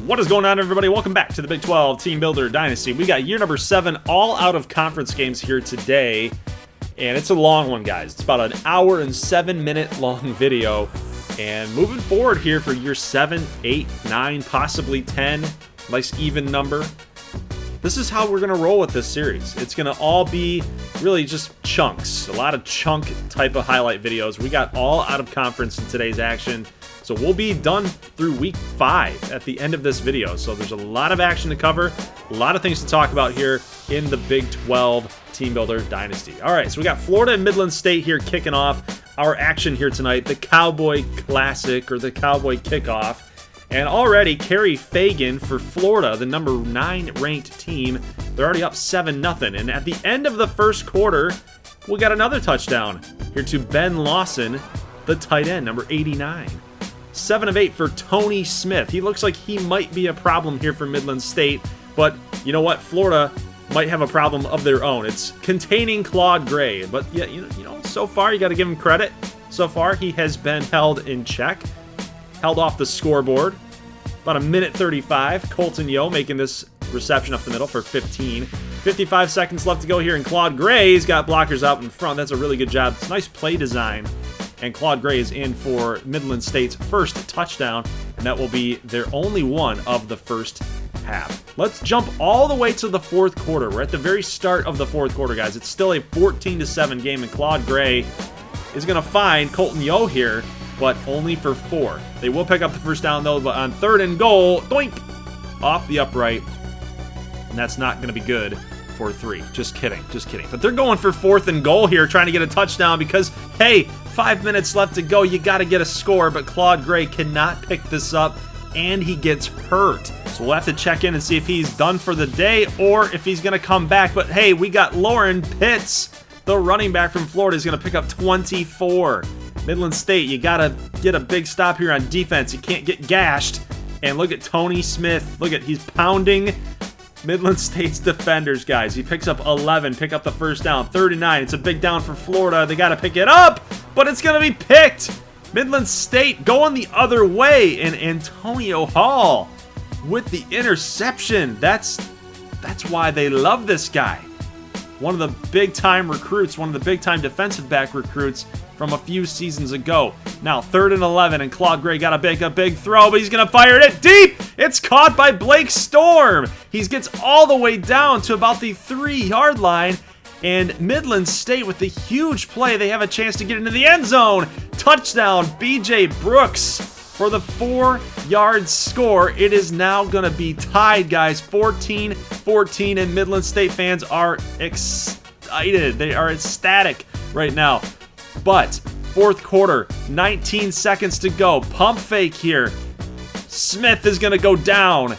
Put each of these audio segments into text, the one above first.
What is going on, everybody? Welcome back to the Big 12 Team Builder Dynasty. We got year number 7 all out of conference games here today, and it's a long one, guys. It's about an hour and 7-minute long video, and moving forward here for year 7, 8, 9, possibly 10, nice even number. This is how we're going to roll with this series. It's going to all be really just chunks, a lot of chunk type of highlight videos. We got all out of conference in today's action. So we'll be done through week 5 at the end of this video. So there's a lot of action to cover, a lot of things to talk about here in the Big 12 Team Builder Dynasty. All right, so we got Florida and Midland State here kicking off our action here tonight, the Cowboy Classic or the Cowboy Kickoff. And already Kerry Fagan for Florida, the number 9 ranked team, they're already up 7-0. And at the end of the first quarter, we got another touchdown here to Ben Lawson, the tight end, number 89. 7 of 8 for Tony Smith. He looks like he might be a problem here for Midland State, but you know what? Florida might have a problem of their own. It's containing Claude Gray, but yeah, you know, so far you got to give him credit. So far he has been held in check, held off the scoreboard. About a minute 35. Colton Yo making this reception up the middle for 15. 55 seconds left to go here, and Claude Gray's got blockers out in front. That's a really good job. It's nice play design. And Claude Gray is in for Midland State's first touchdown, and that will be their only one of the first half. Let's jump all the way to the fourth quarter. We're at the very start of the fourth quarter, guys. It's still a 14-7 game, and Claude Gray is going to find Colton Yo here, but only for 4. They will pick up the first down, though, but on 3rd and goal, doink, off the upright, and that's not going to be good for 3. Just kidding. But they're going for 4th and goal here, trying to get a touchdown because, hey, 5 minutes left to go. You got to get a score, but Claude Gray cannot pick this up, and he gets hurt. So we'll have to check in and see if he's done for the day or if he's going to come back. But, hey, we got Lauren Pitts, the running back from Florida, is going to pick up 24. Midland State, you got to get a big stop here on defense. You can't get gashed. And look at Tony Smith. Look at, he's pounding Midland State's defenders, guys. He picks up 11, pick up the first down. 39, it's a big down for Florida. They got to pick it up, but it's going to be picked. Midland State going the other way, and Antonio Hall with the interception. That's why they love this guy. One of the big-time recruits, one of the big-time defensive back recruits from a few seasons ago. Now, 3rd and 11, and Claude Gray got to make a big throw, but he's going to fire it deep. It's caught by Blake Storm. He gets all the way down to about the 3-yard line, and Midland State with the huge play. They have a chance to get into the end zone. Touchdown, B.J. Brooks for the 4-yard score. It is now going to be tied, guys, 14-14, and Midland State fans are excited. They are ecstatic right now. But fourth quarter, 19 seconds to go. Pump fake here. Smith is going to go down.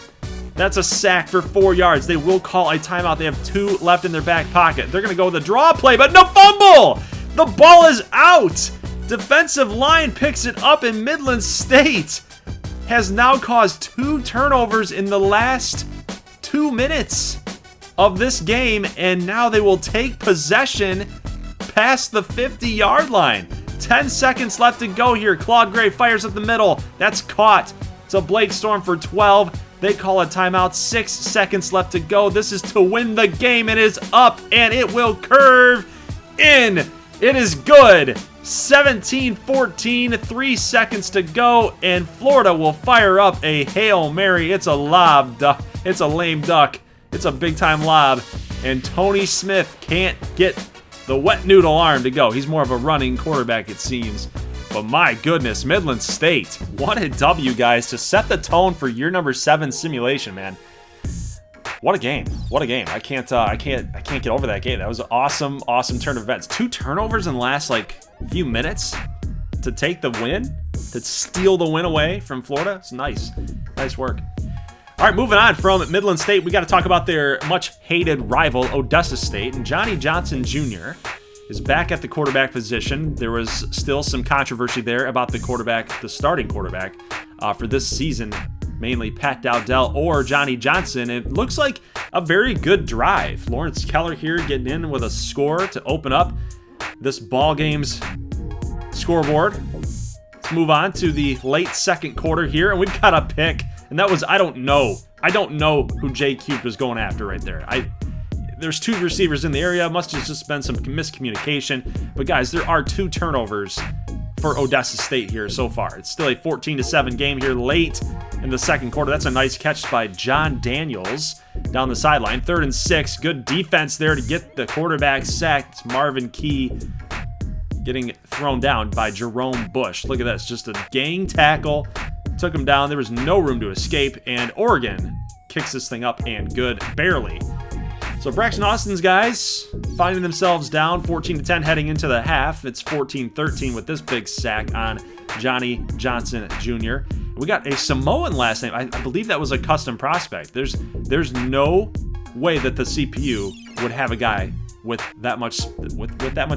That's a sack for 4 yards. They will call a timeout. They have 2 left in their back pocket. They're going to go with a draw play, but no fumble. The ball is out. Defensive line picks it up, and Midland State has now caused 2 turnovers in the last 2 minutes of this game, and now they will take possession past the 50-yard line. 10 seconds left to go here. Claude Gray fires up the middle. That's caught. So Blake Storm for 12. They call a timeout. 6 seconds left to go. This is to win the game. It is up, and it will curve in. It is good. 17-14, 3 seconds to go, and Florida will fire up a Hail Mary. It's a lob duck. It's a lame duck. It's a big-time lob, and Tony Smith can't get the wet noodle arm to go. He's more of a running quarterback, it seems. But my goodness, Midland State, what a W, guys, to set the tone for year number 7 simulation, man. What a game! What a game! I can't get over that game. That was an awesome turn of events. 2 turnovers in the last few minutes to take the win, to steal the win away from Florida. It's nice work. All right, moving on from Midland State, we got to talk about their much-hated rival, Odessa State. And Johnny Johnson Jr. is back at the quarterback position. There was still some controversy there about the starting quarterback for this season, mainly Pat Dowdell or Johnny Johnson. It looks like a very good drive. Lawrence Keller here getting in with a score to open up this ball game's scoreboard. Let's move on to the late second quarter here, and we've got a pick And that was, I don't know who Jay Cube was going after right there. There's 2 receivers in the area. Must have just been some miscommunication. But guys, there are 2 turnovers for Odessa State here so far. It's still a 14-7 game here late in the second quarter. That's a nice catch by John Daniels down the sideline. 3rd and 6. Good defense there to get the quarterback sacked. It's Marvin Key getting thrown down by Jerome Bush. Look at this. Just a gang tackle. Took him down. There was no room to escape. And Oregon kicks this thing up and good. Barely. So Braxton Austin's guys finding themselves down 14-10 heading into the half. It's 14-13 with this big sack on Johnny Johnson Jr. We got a Samoan last name. I believe that was a custom prospect. There's no way that the CPU would have a guy with that much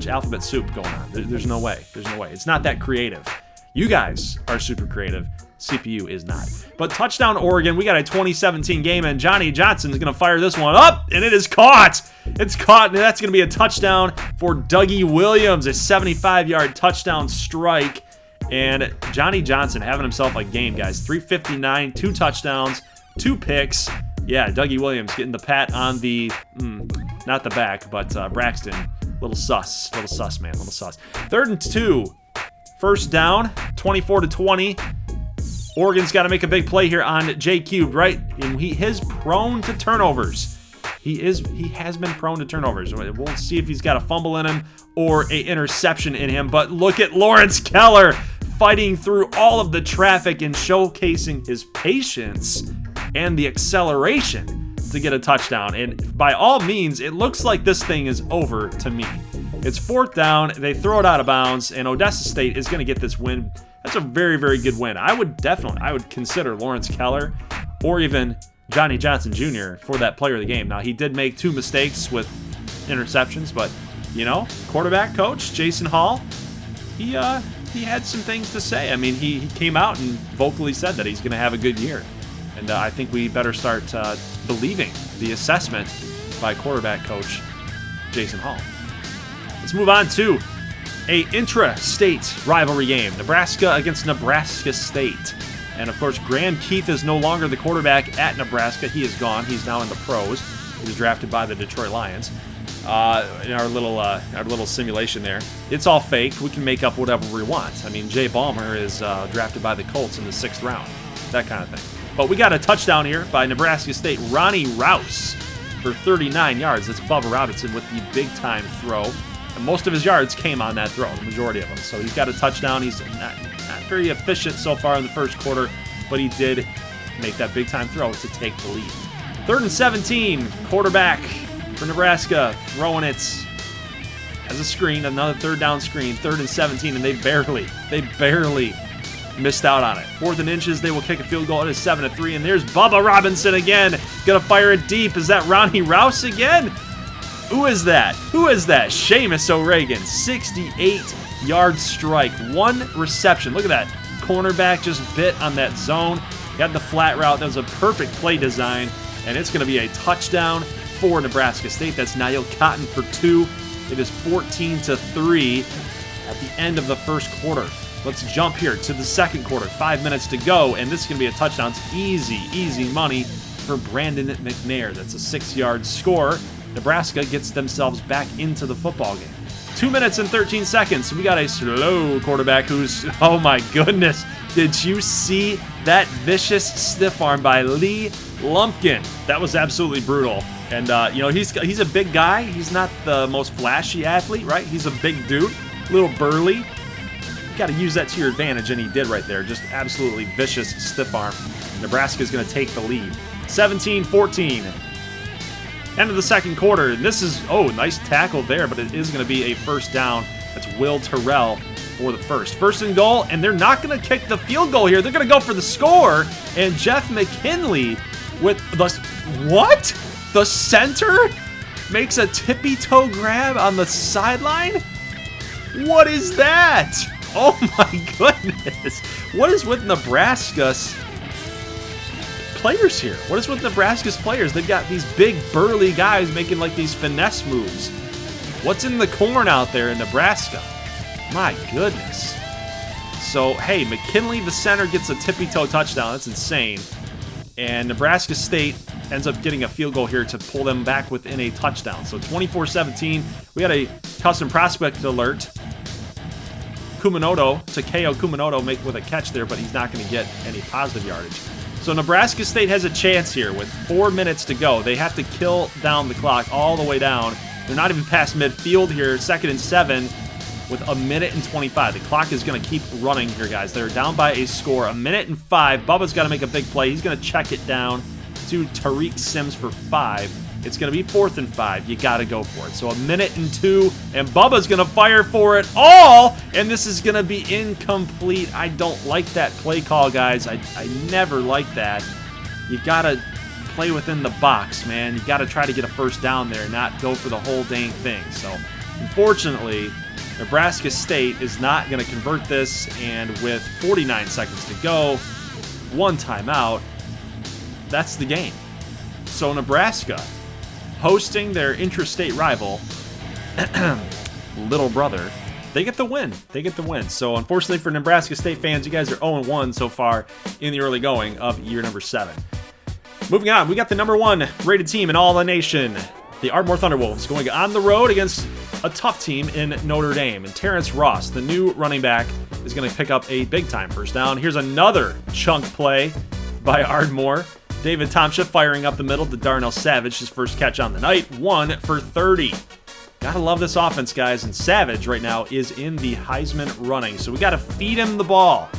alphabet soup going on. There's no way. There's no way. It's not that creative. You guys are super creative. CPU is not. But touchdown Oregon. We got a 2017 game, and Johnny Johnson is going to fire this one up, and it is caught. It's caught, and that's going to be a touchdown for Dougie Williams, a 75-yard touchdown strike. And Johnny Johnson having himself a game, guys. 359, 2 touchdowns, 2 picks. Yeah, Dougie Williams getting the pat on the, not the back, but Braxton. Little sus, man, little sus. 3rd and 2. First down, 24-20. Oregon's got to make a big play here on Jay Cube, right? And he is prone to turnovers. He has been prone to turnovers. We'll see if he's got a fumble in him or an interception in him. But look at Lawrence Keller fighting through all of the traffic and showcasing his patience and the acceleration to get a touchdown. And by all means, it looks like this thing is over to me. It's 4th down. They throw it out of bounds, and Odessa State is going to get this win. That's a very, very good win. I would consider Lawrence Keller or even Johnny Johnson Jr. for that player of the game. Now, he did make 2 mistakes with interceptions, but, you know, quarterback coach Jason Hall, he had some things to say. I mean, he came out and vocally said that he's going to have a good year. And I think we better start believing the assessment by quarterback coach Jason Hall. Let's move on to a intra-state rivalry game. Nebraska against Nebraska State. And, of course, Graham Keith is no longer the quarterback at Nebraska. He is gone. He's now in the pros. He was drafted by the Detroit Lions. In our little simulation there. It's all fake. We can make up whatever we want. I mean, Jay Ballmer is drafted by the Colts in the 6th round. That kind of thing. But we got a touchdown here by Nebraska State. Ronnie Rouse for 39 yards. That's Bubba Robinson with the big-time throw. And most of his yards came on that throw, the majority of them. So he's got a touchdown. He's not very efficient so far in the first quarter, but he did make that big-time throw to take the lead. 3rd and 17, quarterback for Nebraska, throwing it as a screen, another 3rd down screen, 3rd and 17, and they barely missed out on it. 4th and inches, they will kick a field goal. It is 7-3, and there's Bubba Robinson again. Gonna fire it deep. Is that Ronnie Rouse again? Who is that? Seamus O'Regan, 68-yard strike, 1 reception. Look at that. Cornerback just bit on that zone. Got the flat route. That was a perfect play design, and it's going to be a touchdown for Nebraska State. That's Niall Cotton for 2. It is 14-3 at the end of the first quarter. Let's jump here to the second quarter. 5 minutes to go, and this is going to be a touchdown. It's easy money for Brandon McNair. That's a 6-yard score. Nebraska gets themselves back into the football game. 2 minutes and 13 seconds. We got a slow quarterback who's, oh my goodness. Did you see that vicious stiff arm by Lee Lumpkin? That was absolutely brutal. And, he's a big guy. He's not the most flashy athlete, right? He's a big dude, a little burly. You got to use that to your advantage, and he did right there. Just absolutely vicious stiff arm. Nebraska's going to take the lead. 17-14. End of the second quarter. And this is, nice tackle there, but it is going to be a first down. That's Will Terrell for the first. 1st and goal, and they're not going to kick the field goal here. They're going to go for the score. And Jeff McKinley with the center makes a tippy-toe grab on the sideline? What is that? Oh my goodness. What is with Nebraska's players here? What is with Nebraska's players? They've got these big burly guys making like these finesse moves. What's in the corn out there in Nebraska? My goodness. So, hey, McKinley, the center, gets a tippy-toe touchdown. That's insane. And Nebraska State ends up getting a field goal here to pull them back within a touchdown. So 24-17. We had a custom prospect alert. Takeo Kumanoto with a catch there, but he's not going to get any positive yardage. So Nebraska State has a chance here with 4 minutes to go. They have to kill down the clock all the way down. They're not even past midfield here. 2nd and 7 with 1:25. The clock is going to keep running here, guys. They're down by a score. 1:05. Bubba's got to make a big play. He's going to check it down to Tariq Sims for 5. It's going to be 4th and 5. You got to go for it. So 1:02, and Bubba's going to fire for it all, and this is going to be incomplete. I don't like that play call, guys. I never like that. You got to play within the box, man. You got to try to get a first down there, not go for the whole dang thing. So unfortunately, Nebraska State is not going to convert this, and with 49 seconds to go, 1 timeout, that's the game. So Nebraska, hosting their intrastate rival, little brother, they get the win. They get the win. So unfortunately for Nebraska State fans, you guys are 0-1 so far in the early going of year number 7. Moving on, we got the number 1 rated team in all the nation, the Ardmore Thunderwolves, going on the road against a tough team in Notre Dame. And Terrence Ross, the new running back, is going to pick up a big-time first down. Here's another chunk play by Ardmore. David Tomsha firing up the middle to Darnell Savage, his first catch on the night, 1 for 30. Gotta love this offense, guys, and Savage right now is in the Heisman running, so we gotta feed him the ball.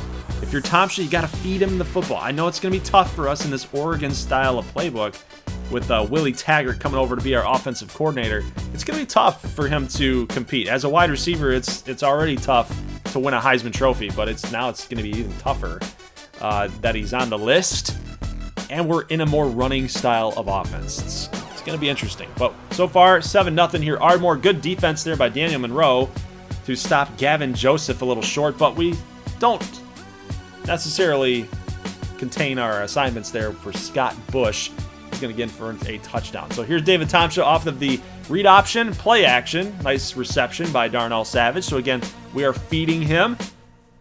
If you're Tomsha, you gotta feed him the football. I know it's gonna be tough for us in this Oregon style of playbook with Willie Taggart coming over to be our offensive coordinator. It's gonna be tough for him to compete. As a wide receiver, it's already tough to win a Heisman Trophy, but it's gonna be even tougher that he's on the list. And we're in a more running style of offense. It's going to be interesting. But so far, 7-0 here. Ardmore, good defense there by Daniel Monroe to stop Gavin Joseph a little short. But we don't necessarily contain our assignments there for Scott Bush. He's going to get in for a touchdown. So here's David Tomsha off of the read option, play action. Nice reception by Darnell Savage. So again, we are feeding him.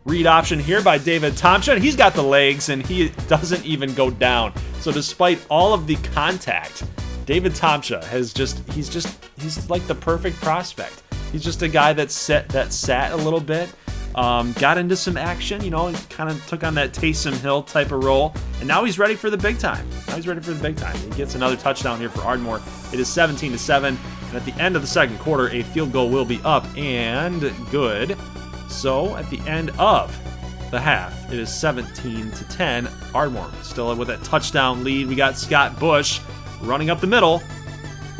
Read option here by David Tomsha. He's got the legs, and he doesn't even go down. So despite all of the contact, David Tomsha he's like the perfect prospect. He's just a guy that sat a little bit, got into some action, and kind of took on that Taysom Hill type of role, and now he's ready for the big time. He gets another touchdown here for Ardmore. It is 17-7, and at the end of the second quarter, a field goal will be up and good. So at the end of the half, it is 17-10. Ardmore still with a touchdown lead. We got Scott Bush running up the middle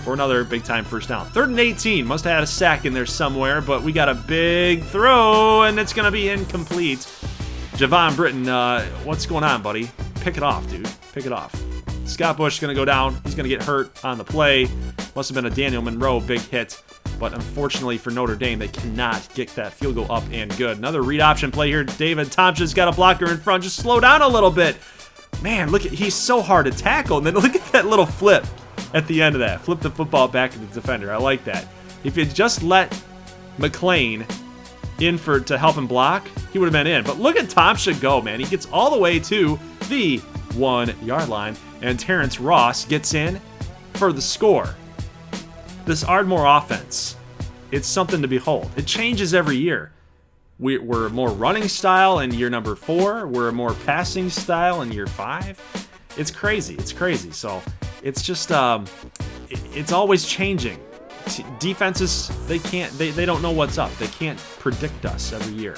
for another big-time first down. 3rd and 18. Must have had a sack in there somewhere, but we got a big throw, and it's going to be incomplete. Javon Britton, what's going on, buddy? Pick it off, dude. Pick it off. Scott Bush is going to go down. He's going to get hurt on the play. Must have been a Daniel Monroe big hit. But unfortunately for Notre Dame, they cannot get that field goal up and good. Another read option play here. David Tomsha's got a blocker in front. Just slow down a little bit. Man, he's so hard to tackle. And then look at that little flip at the end of that. Flip the football back to the defender. I like that. If you just let McLean in to help him block, he would have been in. But look at Tomsha go, man. He gets all the way to the 1-yard line. And Terrence Ross gets in for the score. This Ardmore offense, it's something to behold. It changes every year. We're more running style in year number 4. We're a more passing style in year 5. It's crazy. So it's just, it's always changing. Defenses, they don't know what's up. They can't predict us every year.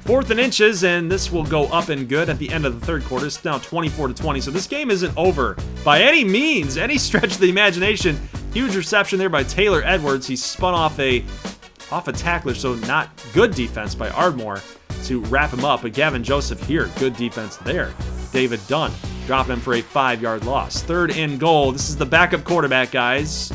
4th and inches, and this will go up and good at the end of the third quarter. It's now 24-20, so this game isn't over by any means, any stretch of the imagination. Huge reception there by Taylor Edwards. He spun off a tackler, so not good defense by Ardmore to wrap him up. But Gavin Joseph here, good defense there. David Dunn dropping him for a 5-yard loss. 3rd and goal. This is the backup quarterback, guys,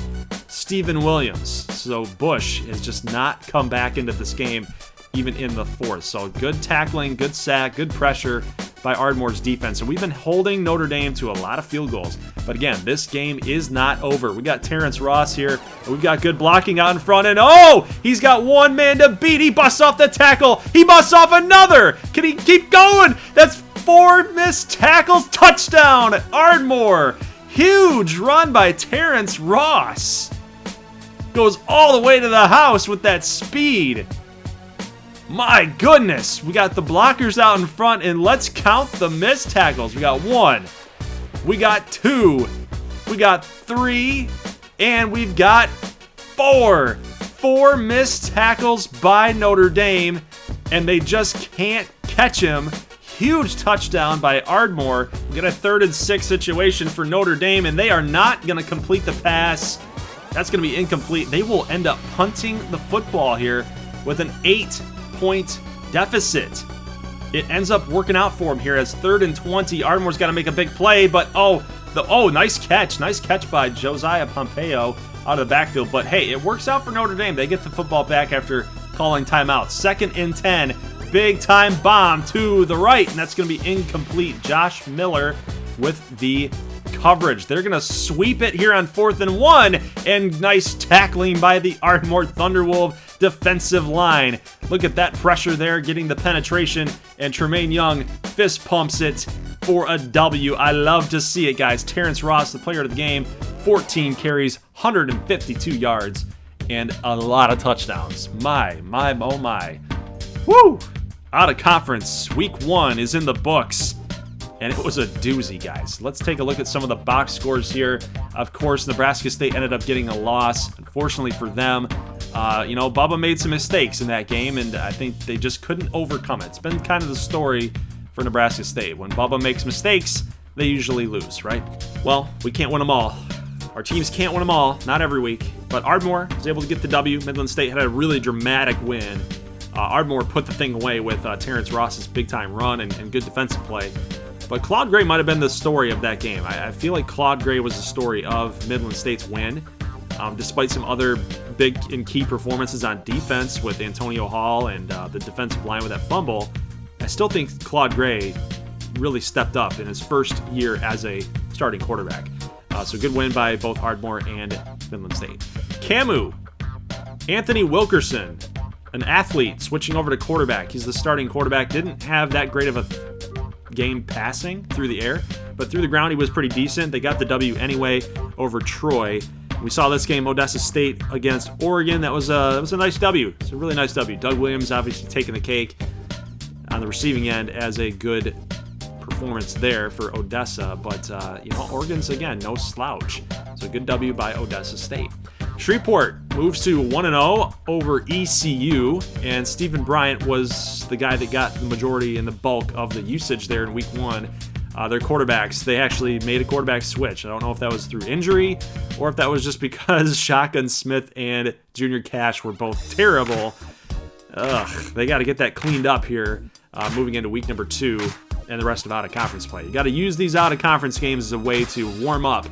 Stephen Williams. So Bush has just not come back into this game, even in the 4th. So good tackling, good sack, good pressure by Ardmore's defense. And we've been holding Notre Dame to a lot of field goals. But again, this game is not over. We got Terrence Ross here. And we've got good blocking out in front. And he's got one man to beat. He busts off the tackle. He busts off another. Can he keep going? That's 4 missed tackles, touchdown, Ardmore. Huge run by Terrence Ross. Goes all the way to the house with that speed. My goodness, we got the blockers out in front, and let's count the missed tackles. We got 1, we got 2, we got 3, and we've got 4. 4 missed tackles by Notre Dame, and they just can't catch him. Huge touchdown by Ardmore. We got a 3rd and 6 situation for Notre Dame, and they are not going to complete the pass. That's going to be incomplete. They will end up punting the football here with an 8-point deficit. It ends up working out for him here as 3rd and 20. Ardmore's got to make a big play, but nice catch. Nice catch by Josiah Pompeo out of the backfield. But hey, it works out for Notre Dame. They get the football back after calling timeout. 2nd and 10. Big time bomb to the right, and that's going to be incomplete. Josh Miller with the coverage. They're going to sweep it here on 4th and 1, and nice tackling by the Ardmore Thunderwolf defensive line. Look at that pressure there, getting the penetration, and Tremaine Young fist pumps it for a W. I love to see it, guys. Terrence Ross, the player of the game, 14 carries, 152 yards, and a lot of touchdowns. My, oh my. Woo! Out of conference, week 1 is in the books, and it was a doozy, guys. Let's take a look at some of the box scores here. Of course, Nebraska State ended up getting a loss, unfortunately for them. Bubba made some mistakes in that game, and I think they just couldn't overcome it. It's been kind of the story for Nebraska State. When Bubba makes mistakes, they usually lose, right? Well, we can't win them all. Our teams can't win them all, not every week, but Ardmore was able to get the W. Midland State had a really dramatic win. Ardmore put the thing away with Terrence Ross's big-time run and good defensive play. But Claude Gray might have been the story of that game. I feel like Claude Gray was the story of Midland State's win, despite some other big and key performances on defense with Antonio Hall and the defensive line with that fumble. I still think Claude Gray really stepped up in his first year as a starting quarterback. So good win by both Ardmore and Midland State. Camu, Anthony Wilkerson, an athlete switching over to quarterback. He's the starting quarterback. Didn't have that great of a game passing through the air, but through the ground he was pretty decent. They got the W anyway over Troy. We saw this game, Odessa State against Oregon. That was a nice W. It's a really nice W. Doug Williams obviously taking the cake on the receiving end as a good performance there for Odessa, but Oregon's again no slouch. So good W by Odessa State. Shreveport moves to 1-0 over ECU, and Stephen Bryant was the guy that got the majority and the bulk of the usage there in week 1. Their quarterbacks, they actually made a quarterback switch. I don't know if that was through injury or if that was just because Shotgun Smith and Junior Cash were both terrible. They got to get that cleaned up here moving into week number 2 and the rest of out-of-conference play. You got to use these out-of-conference games as a way to warm up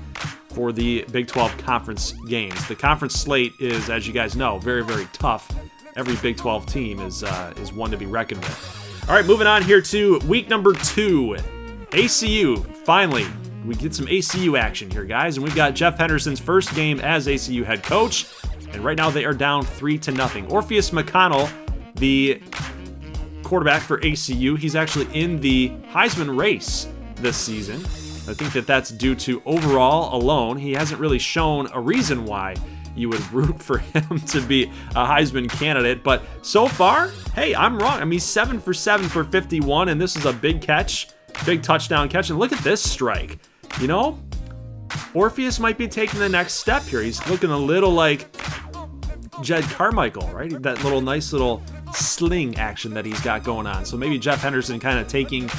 for the Big 12 conference games. The conference slate is, as you guys know, very, very tough. Every Big 12 team is one to be reckoned with. All right, moving on here to week number 2. ACU, finally, we get some ACU action here, guys, and we've got Jeff Henderson's first game as ACU head coach, and right now they are down 3-0. Orpheus McConnell, the quarterback for ACU, he's actually in the Heisman race this season. I think that's due to overall alone. He hasn't really shown a reason why you would root for him to be a Heisman candidate, but so far, hey, I'm wrong. I mean, he's 7 for 7 for 51, and this is a big catch, big touchdown catch, and look at this strike. Orpheus might be taking the next step here. He's looking a little like Jed Carmichael, right? That nice little sling action that he's got going on. So maybe Jeff Henderson kind of taking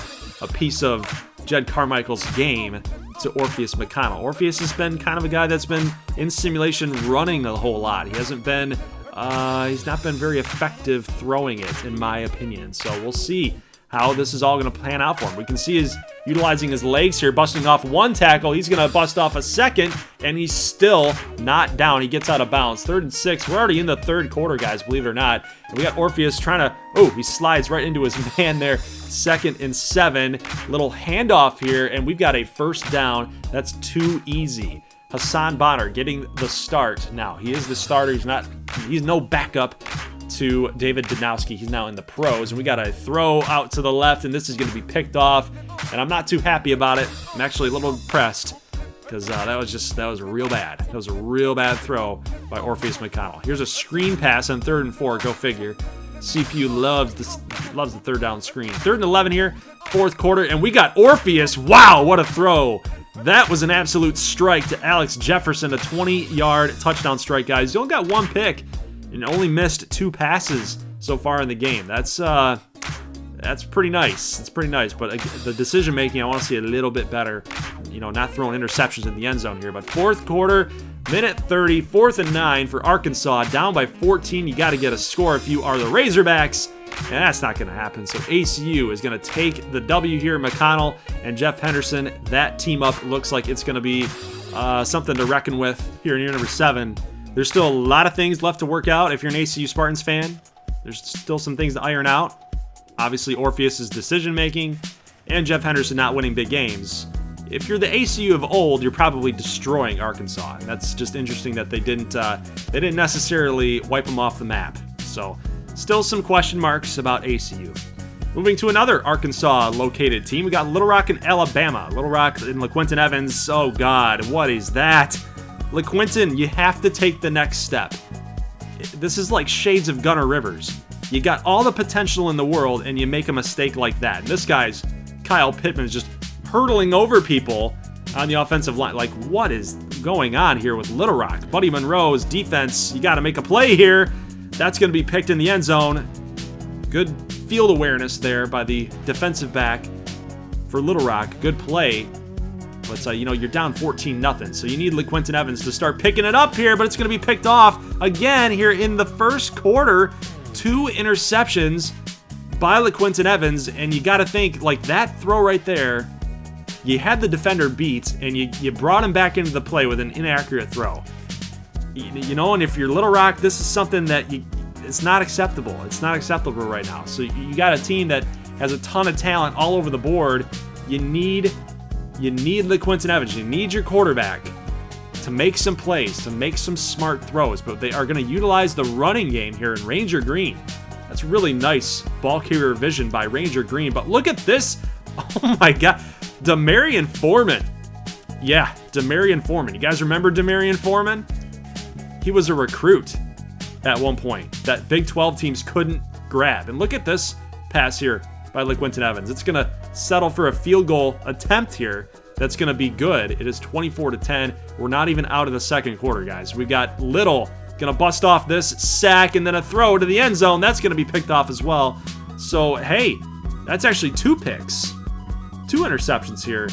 a piece of Jed Carmichael's game to Orpheus McConnell. Orpheus has been kind of a guy that's been in simulation running a whole lot. He hasn't been, he's not been very effective throwing it, in my opinion. So we'll see how this is all going to pan out for him. We can see he's utilizing his legs here, busting off one tackle. He's going to bust off a second, and he's still not down. He gets out of bounds. 3rd and 6. We're already in the third quarter, guys, believe it or not. And we got Orpheus trying to, he slides right into his man there. 2nd and 7. Little handoff here, and we've got a first down. That's too easy. Hassan Bonner getting the start now. He is the starter. He's no backup to David Danowski. He's now in the pros, and we got a throw out to the left, and this is going to be picked off, and I'm not too happy about it. I'm actually a little impressed because that was real bad. That was a real bad throw by Orpheus McConnell. Here's a screen pass on 3rd and 4. Go figure. CPU loves the third down screen. 3rd and 11 here, 4th quarter, and we got Orpheus. Wow, what a throw. That was an absolute strike to Alex Jefferson, a 20-yard touchdown strike, guys. You only got 1 pick and only missed 2 passes so far in the game. That's pretty nice. It's pretty nice, but the decision making, I want to see a little bit better. You know, not throwing interceptions in the end zone here. But 4th quarter, minute 30, 4th and 9 for Arkansas, down by 14. You got to get a score if you are the Razorbacks, and that's not going to happen. So ACU is going to take the W here. McConnell and Jeff Henderson, that team up looks like it's going to be something to reckon with here in year number 7. There's still a lot of things left to work out if you're an ACU Spartans fan. There's still some things to iron out. Obviously, Orpheus's decision-making and Jeff Henderson not winning big games. If you're the ACU of old, you're probably destroying Arkansas. And that's just interesting that they didn't necessarily wipe them off the map. So, still some question marks about ACU. Moving to another Arkansas-located team, we got Little Rock and Alabama. Little Rock and LaQuinton Evans. Oh, God, what is that? LaQuinton, you have to take the next step. This is like shades of Gunnar Rivers. You got all the potential in the world, and you make a mistake like that. And this guy's Kyle Pittman is just hurtling over people on the offensive line. Like, what is going on here with Little Rock? Buddy Monroe's defense, you got to make a play here. That's going to be picked in the end zone. Good field awareness there by the defensive back for Little Rock. Good play. But, you know, you're down 14-0, so you need LaQuinton Evans to start picking it up here, but it's going to be picked off again here in the first quarter. 2 interceptions by LaQuinton Evans, and you got to think, like, that throw right there, you had the defender beat, and you brought him back into the play with an inaccurate throw. You know, and if you're Little Rock, this is something that it's not acceptable. It's not acceptable right now. So you got a team that has a ton of talent all over the board. You need LaQuinton Evans. You need your quarterback to make some plays, to make some smart throws, but they are going to utilize the running game here in Ranger Green. That's really nice ball carrier vision by Ranger Green, but look at this. Oh my God. Demarion Foreman. Yeah, Demarion Foreman. You guys remember Demarion Foreman? He was a recruit at one point that Big 12 teams couldn't grab. And look at this pass here by LaQuinton Evans. It's going to settle for a field goal attempt here. That's going to be good. It is 24-10. We're not even out of the second quarter, guys. We've got Little going to bust off this sack and then a throw to the end zone. That's going to be picked off as well. So, hey, that's actually 2 picks. 2 interceptions here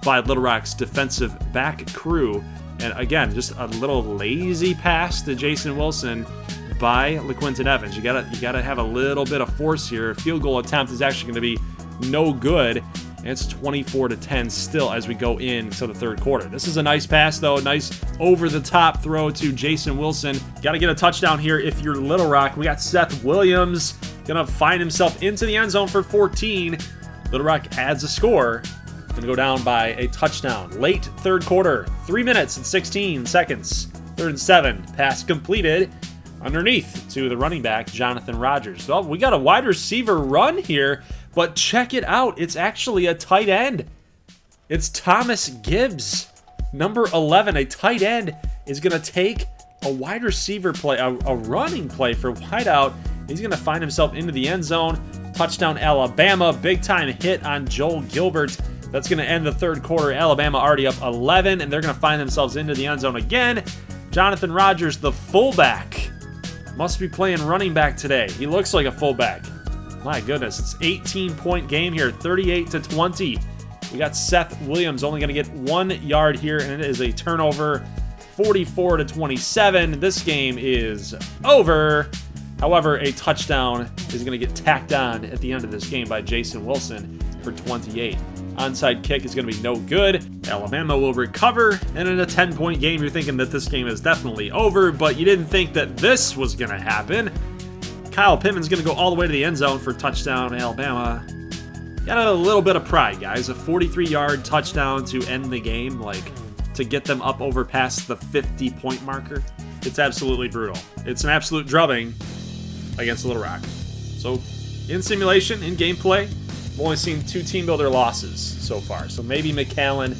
by Little Rock's defensive back crew. And again, just a little lazy pass to Jason Wilson by LaQuinton Evans. You gotta have a little bit of force here. Field goal attempt is actually going to be no good. And it's 24-10 still as we go into the third quarter. This is a nice pass, though. Nice over-the-top throw to Jason Wilson. Got to get a touchdown here if you're Little Rock. We got Seth Williams going to find himself into the end zone for 14. Little Rock adds a score. Going to go down by a touchdown. Late third quarter, 3 minutes and 16 seconds. 3rd and 7. Pass completed underneath to the running back, Jonathan Rogers. Well, we got a wide receiver run here. But check it out. It's actually a tight end. It's Thomas Gibbs. Number 11, a tight end, is going to take a wide receiver play, a running play for wideout. He's going to find himself into the end zone. Touchdown, Alabama. Big-time hit on Joel Gilbert. That's going to end the third quarter. Alabama already up 11, and they're going to find themselves into the end zone again. Jonathan Rogers, the fullback, must be playing running back today. He looks like a fullback. My goodness, it's 18-point game here, 38-20. We got Seth Williams only going to get 1 yard here, and it is a turnover, 44-27. This game is over. However, a touchdown is going to get tacked on at the end of this game by Jason Wilson for 28. Onside kick is going to be no good. Alabama will recover, and in a 10-point game, you're thinking that this game is definitely over, but you didn't think that this was going to happen. Kyle Pittman's going to go all the way to the end zone for touchdown, Alabama. Got a little bit of pride, guys. A 43-yard touchdown to end the game, like to get them up over past the 50-point marker. It's absolutely brutal. It's an absolute drubbing against Little Rock. So in simulation, in gameplay, I've only seen 2 team builder losses so far. So maybe McAllen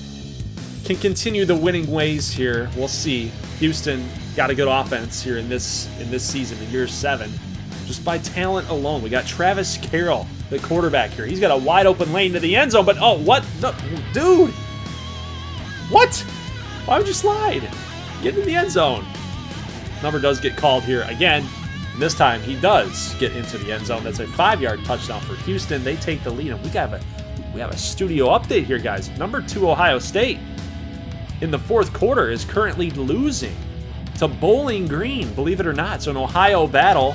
can continue the winning ways here. We'll see. Houston got a good offense here in this season, in year 7. Just by talent alone. We got Travis Carroll, the quarterback here. He's got a wide open lane to the end zone, but oh, what? No, dude! What? Why would you slide? Get in the end zone. Number does get called here again. And this time he does get into the end zone. That's a 5-yard touchdown for Houston. They take the lead, and we have a studio update here, guys. Number 2 Ohio State in the 4th quarter is currently losing to Bowling Green, believe it or not. So an Ohio battle.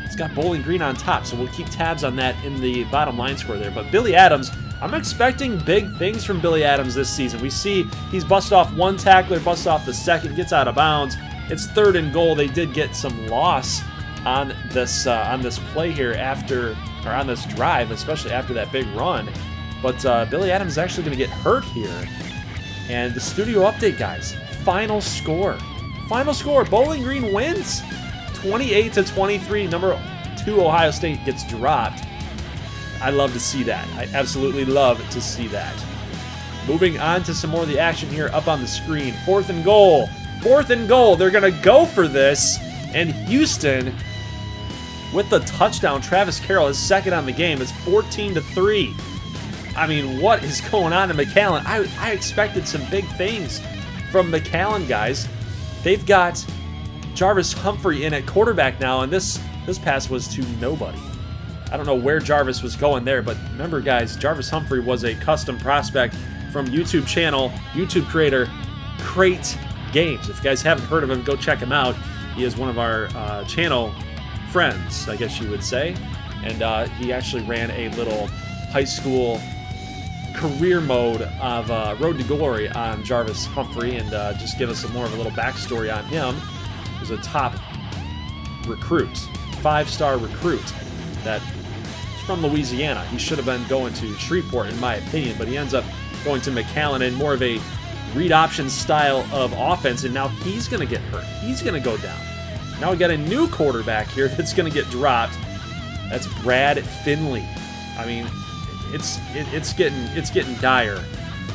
It's got Bowling Green on top, so we'll keep tabs on that in the bottom line score there. But Billy Adams, I'm expecting big things from Billy Adams this season. We see he's busted off 1 tackler, busted off the 2nd, gets out of bounds. It's 3rd and goal. They did get some loss on this play here on this drive, especially after that big run. But Billy Adams is actually going to get hurt here. And the studio update, guys. Final score. Bowling Green wins 28-23. Number 2 Ohio State gets dropped. I love to see that. I absolutely love to see that. Moving on to some more of the action here up on the screen. 4th and goal. They're going to go for this. And Houston, with the touchdown, Travis Carroll is 2nd on the game. It's 14-3. I mean, what is going on in McAllen? I expected some big things from McAllen, guys. They've got Jarvis Humphrey in at quarterback now, and this pass was to nobody. I don't know where Jarvis was going there, but remember, guys, Jarvis Humphrey was a custom prospect from YouTube creator Crate Games. If you guys haven't heard of him, go check him out. He is one of our channel friends, I guess you would say. And he actually ran a little high school career mode of Road to Glory on Jarvis Humphrey, and just give us more of a little backstory on him. He was a top recruit, 5-star recruit that from Louisiana. He should have been going to Shreveport, in my opinion, but he ends up going to McAllen in more of a read option style of offense, and now he's going to get hurt. He's going to go down. Now we got a new quarterback here that's going to get dropped. That's Brad Finley. I mean, it's getting dire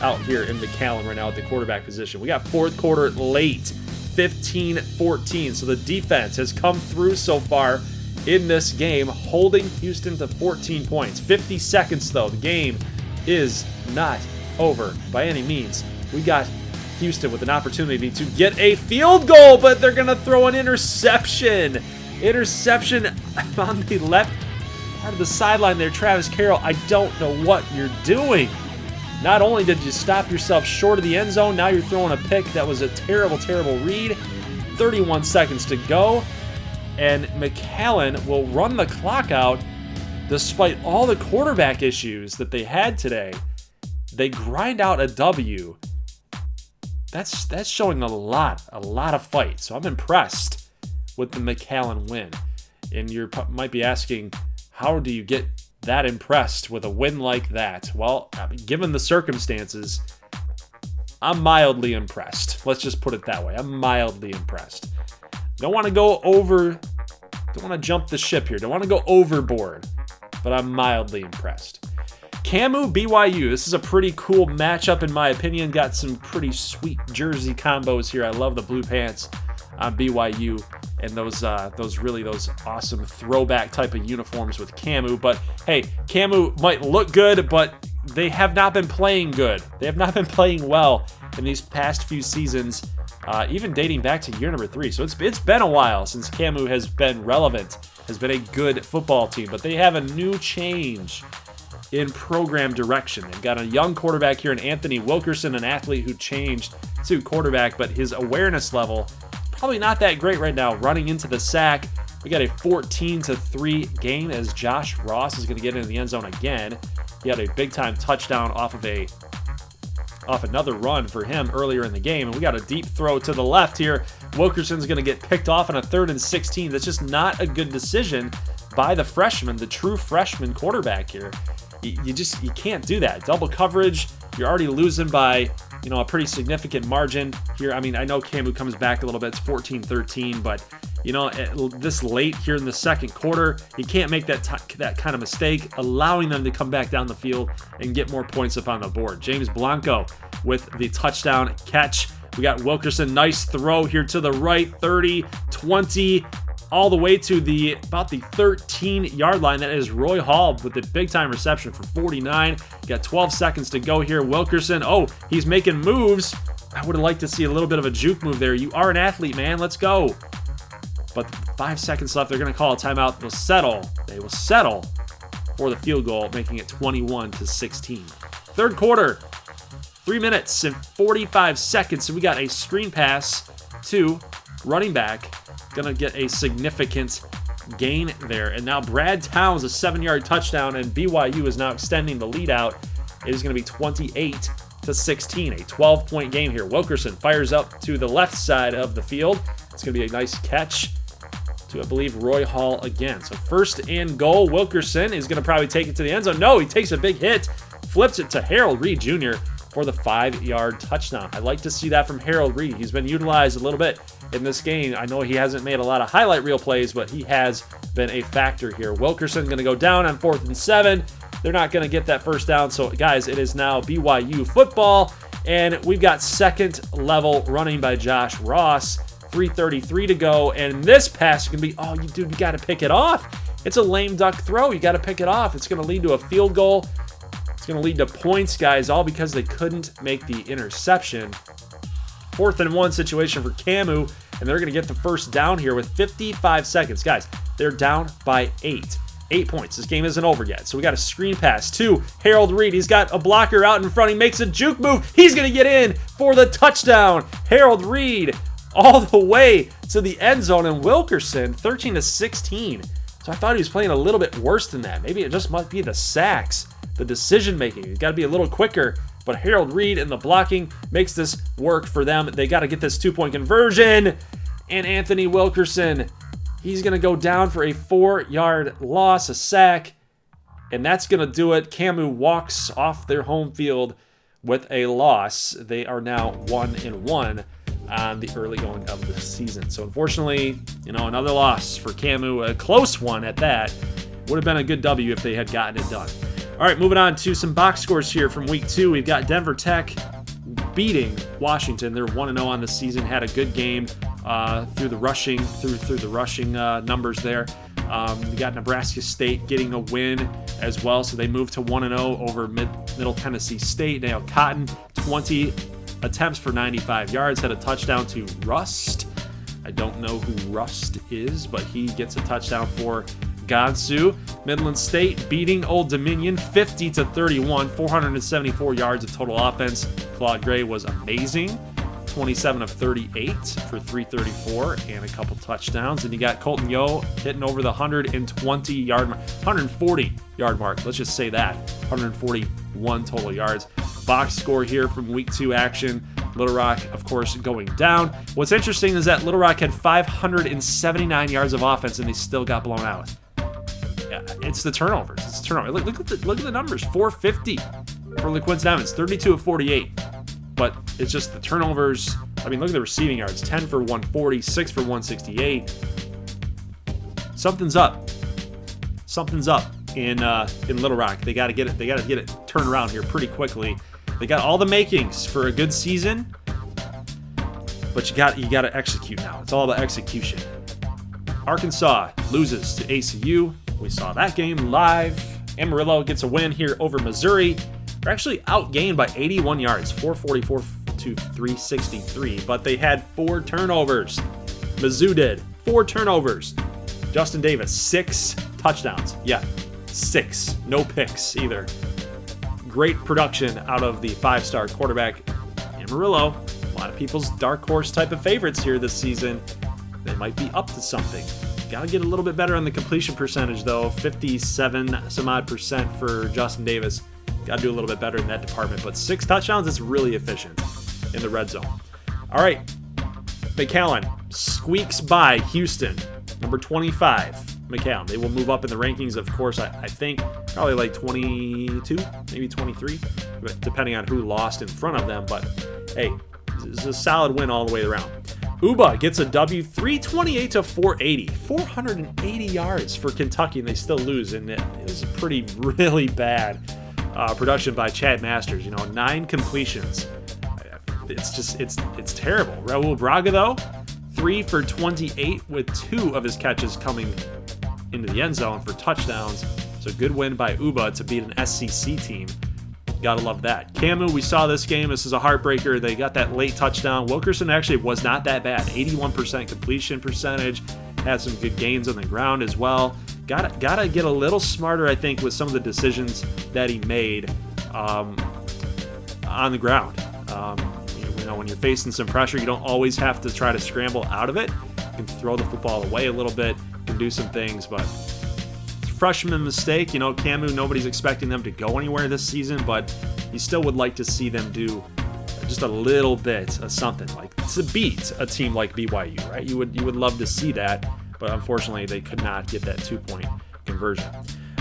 out here in McAllen right now at the quarterback position. We got 4th quarter late, 15-14. So the defense has come through so far in this game, holding Houston to 14 points. 50 seconds, though. The game is not over by any means. We got Houston with an opportunity to get a field goal, but they're going to throw an interception. Interception on the left part of the sideline there. Travis Carroll, I don't know what you're doing. Not only did you stop yourself short of the end zone, now you're throwing a pick. That was a terrible, terrible read. 31 seconds to go. And McAllen will run the clock out despite all the quarterback issues that they had today. They grind out a W. That's showing a lot of fight. So I'm impressed with the McAllen win. And you might be asking, how do you get that impressed with a win like that? Well, I mean, given the circumstances, I'm mildly impressed. Let's just put it that way. I'm mildly impressed. Don't want to jump the ship here. Don't want to go overboard, but I'm mildly impressed. Camu BYU. This is a pretty cool matchup in my opinion. Got some pretty sweet jersey combos here. I love the blue pants on BYU and those awesome throwback type of uniforms with Camu. But hey, Camu might look good, but they have not been playing good. They have not been playing well in these past few seasons, even dating back to year number 3. So it's been a while since Camu has been relevant, has been a good football team. But they have a new change in program direction. They've got a young quarterback here in Anthony Wilkerson, an athlete who changed to quarterback, but his awareness level probably not that great right now. Running into the sack, we got a 14-3 game as Josh Ross is going to get into the end zone again. He had a big-time touchdown off another run for him earlier in the game, and we got a deep throw to the left here. Wilkerson's going to get picked off on a 3rd and 16. That's just not a good decision by the freshman, the true freshman quarterback here. You can't do that. Double coverage, you're already losing by, a pretty significant margin here. I mean, I know Camu comes back a little bit. It's 14-13, but, you know, this late here in the second quarter, you can't make that kind of mistake, allowing them to come back down the field and get more points up on the board. James Blanco with the touchdown catch. We got Wilkerson, nice throw here to the right, 30, 20, all the way to about the 13-yard line. That is Roy Hall with the big-time reception for 49. You got 12 seconds to go here. Wilkerson, oh, he's making moves. I would have liked to see a little bit of a juke move there. You are an athlete, man. Let's go. But 5 seconds left. They're going to call a timeout. They'll settle. They will settle for the field goal, making it 21-16. Third quarter, 3 minutes and 45 seconds. So we got a screen pass to running back. Going to get a significant gain there. And now Brad Towns, a 7-yard touchdown, and BYU is now extending the lead out. It is going to be 28-16, a 12-point game here. Wilkerson fires up to the left side of the field. It's going to be a nice catch to, I believe, Roy Hall again. So first and goal. Wilkerson is going to probably take it to the end zone. No, he takes a big hit, flips it to Harold Reed Jr. for the 5-yard touchdown. I like to see that from Harold Reed. He's been utilized a little bit in this game. I know he hasn't made a lot of highlight reel plays, but he has been a factor here. Wilkerson going to go down on 4th and 7. They're not going to get that first down. So, guys, it is now BYU football, and we've got second-level running by Josh Ross. 3:33 to go, and this pass can be, oh, you got to pick it off. It's a lame duck throw. You got to pick it off. It's going to lead to a field goal. It's going to lead to points, guys, all because they couldn't make the interception. 4th and 1 situation for Camu, and they're going to get the first down here with 55 seconds. Guys, they're down by 8. 8 points. This game isn't over yet. So we got a screen pass to Harold Reed. He's got a blocker out in front. He makes a juke move. He's going to get in for the touchdown. Harold Reed all the way to the end zone, and Wilkerson 13-16. So I thought he was playing a little bit worse than that. Maybe it just might be the sacks, the decision making. He's got to be a little quicker. But Harold Reed and the blocking makes this work for them. They got to get this 2-point conversion. And Anthony Wilkerson, he's going to go down for a 4-yard loss, a sack. And that's going to do it. Camu walks off their home field with a loss. They are now 1-1 on the early going of the season. So unfortunately, another loss for Camu, a close one at that. Would have been a good W if they had gotten it done. All right, moving on to some box scores here from week 2. We've got Denver Tech beating Washington. They're 1-0 on the season. Had a good game through the rushing numbers there. We got Nebraska State getting a win as well, so they moved to 1-0 over Middle Tennessee State. Now Cotton, 20 attempts for 95 yards, had a touchdown to Rust. I don't know who Rust is, but he gets a touchdown for Gansu. Midland State beating Old Dominion 50-31, 474 yards of total offense. Claude Gray was amazing. 27 of 38 for 334 and a couple touchdowns. And you got Colton Yo hitting over the 140-yard mark. Let's just say that. 141 total yards. Box score here from week 2 action. Little Rock, of course, going down. What's interesting is that Little Rock had 579 yards of offense and they still got blown out. It's the turnovers. It's the turnover. Look at the numbers. 450 for LaQuince Evans, 32 of 48. But it's just the turnovers. I mean, look at the receiving yards. 10 for 140, 6 for 168. Something's up. Something's up in Little Rock. They got to get it. They got to get it turned around here pretty quickly. They got all the makings for a good season, but you got to execute now. It's all about execution. Arkansas loses to ACU. We saw that game live. Amarillo gets a win here over Missouri. They're actually outgained by 81 yards, 444 to 363, but they had 4 turnovers. Mizzou did 4 turnovers. Justin Davis, 6 touchdowns. Yeah, 6. No picks either. Great production out of the 5-star quarterback. Amarillo, a lot of people's dark horse type of favorites here this season. They might be up to something. Got to get a little bit better on the completion percentage, though. 57 some odd percent for Justin Davis. Got to do a little bit better in that department. But 6 touchdowns is really efficient in the red zone. All right. McAllen squeaks by Houston. Number 25, McAllen. They will move up in the rankings, of course, I think probably like 22, maybe 23, depending on who lost in front of them. But, hey, this is a solid win all the way around. Uba gets a W, 328 to 480. 480 yards for Kentucky, and they still lose. And it was a really bad production by Chad Masters. 9 completions. It's terrible. Raul Braga, though, 3 for 28 with 2 of his catches coming into the end zone for touchdowns. So good win by Uba to beat an SCC team. Gotta love that. Camu, we saw this game. This is a heartbreaker. They got that late touchdown. Wilkerson actually was not that bad. 81% completion percentage. Had some good gains on the ground as well. Gotta get a little smarter, I think, with some of the decisions that he made on the ground. When you're facing some pressure, you don't always have to try to scramble out of it. You can throw the football away a little bit, you can do some things, but it's a freshman mistake. Camu, nobody's expecting them to go anywhere this season, but you still would like to see them do just a little bit of something, like to beat a team like BYU, right? You would love to see that, but unfortunately they could not get that 2-point conversion.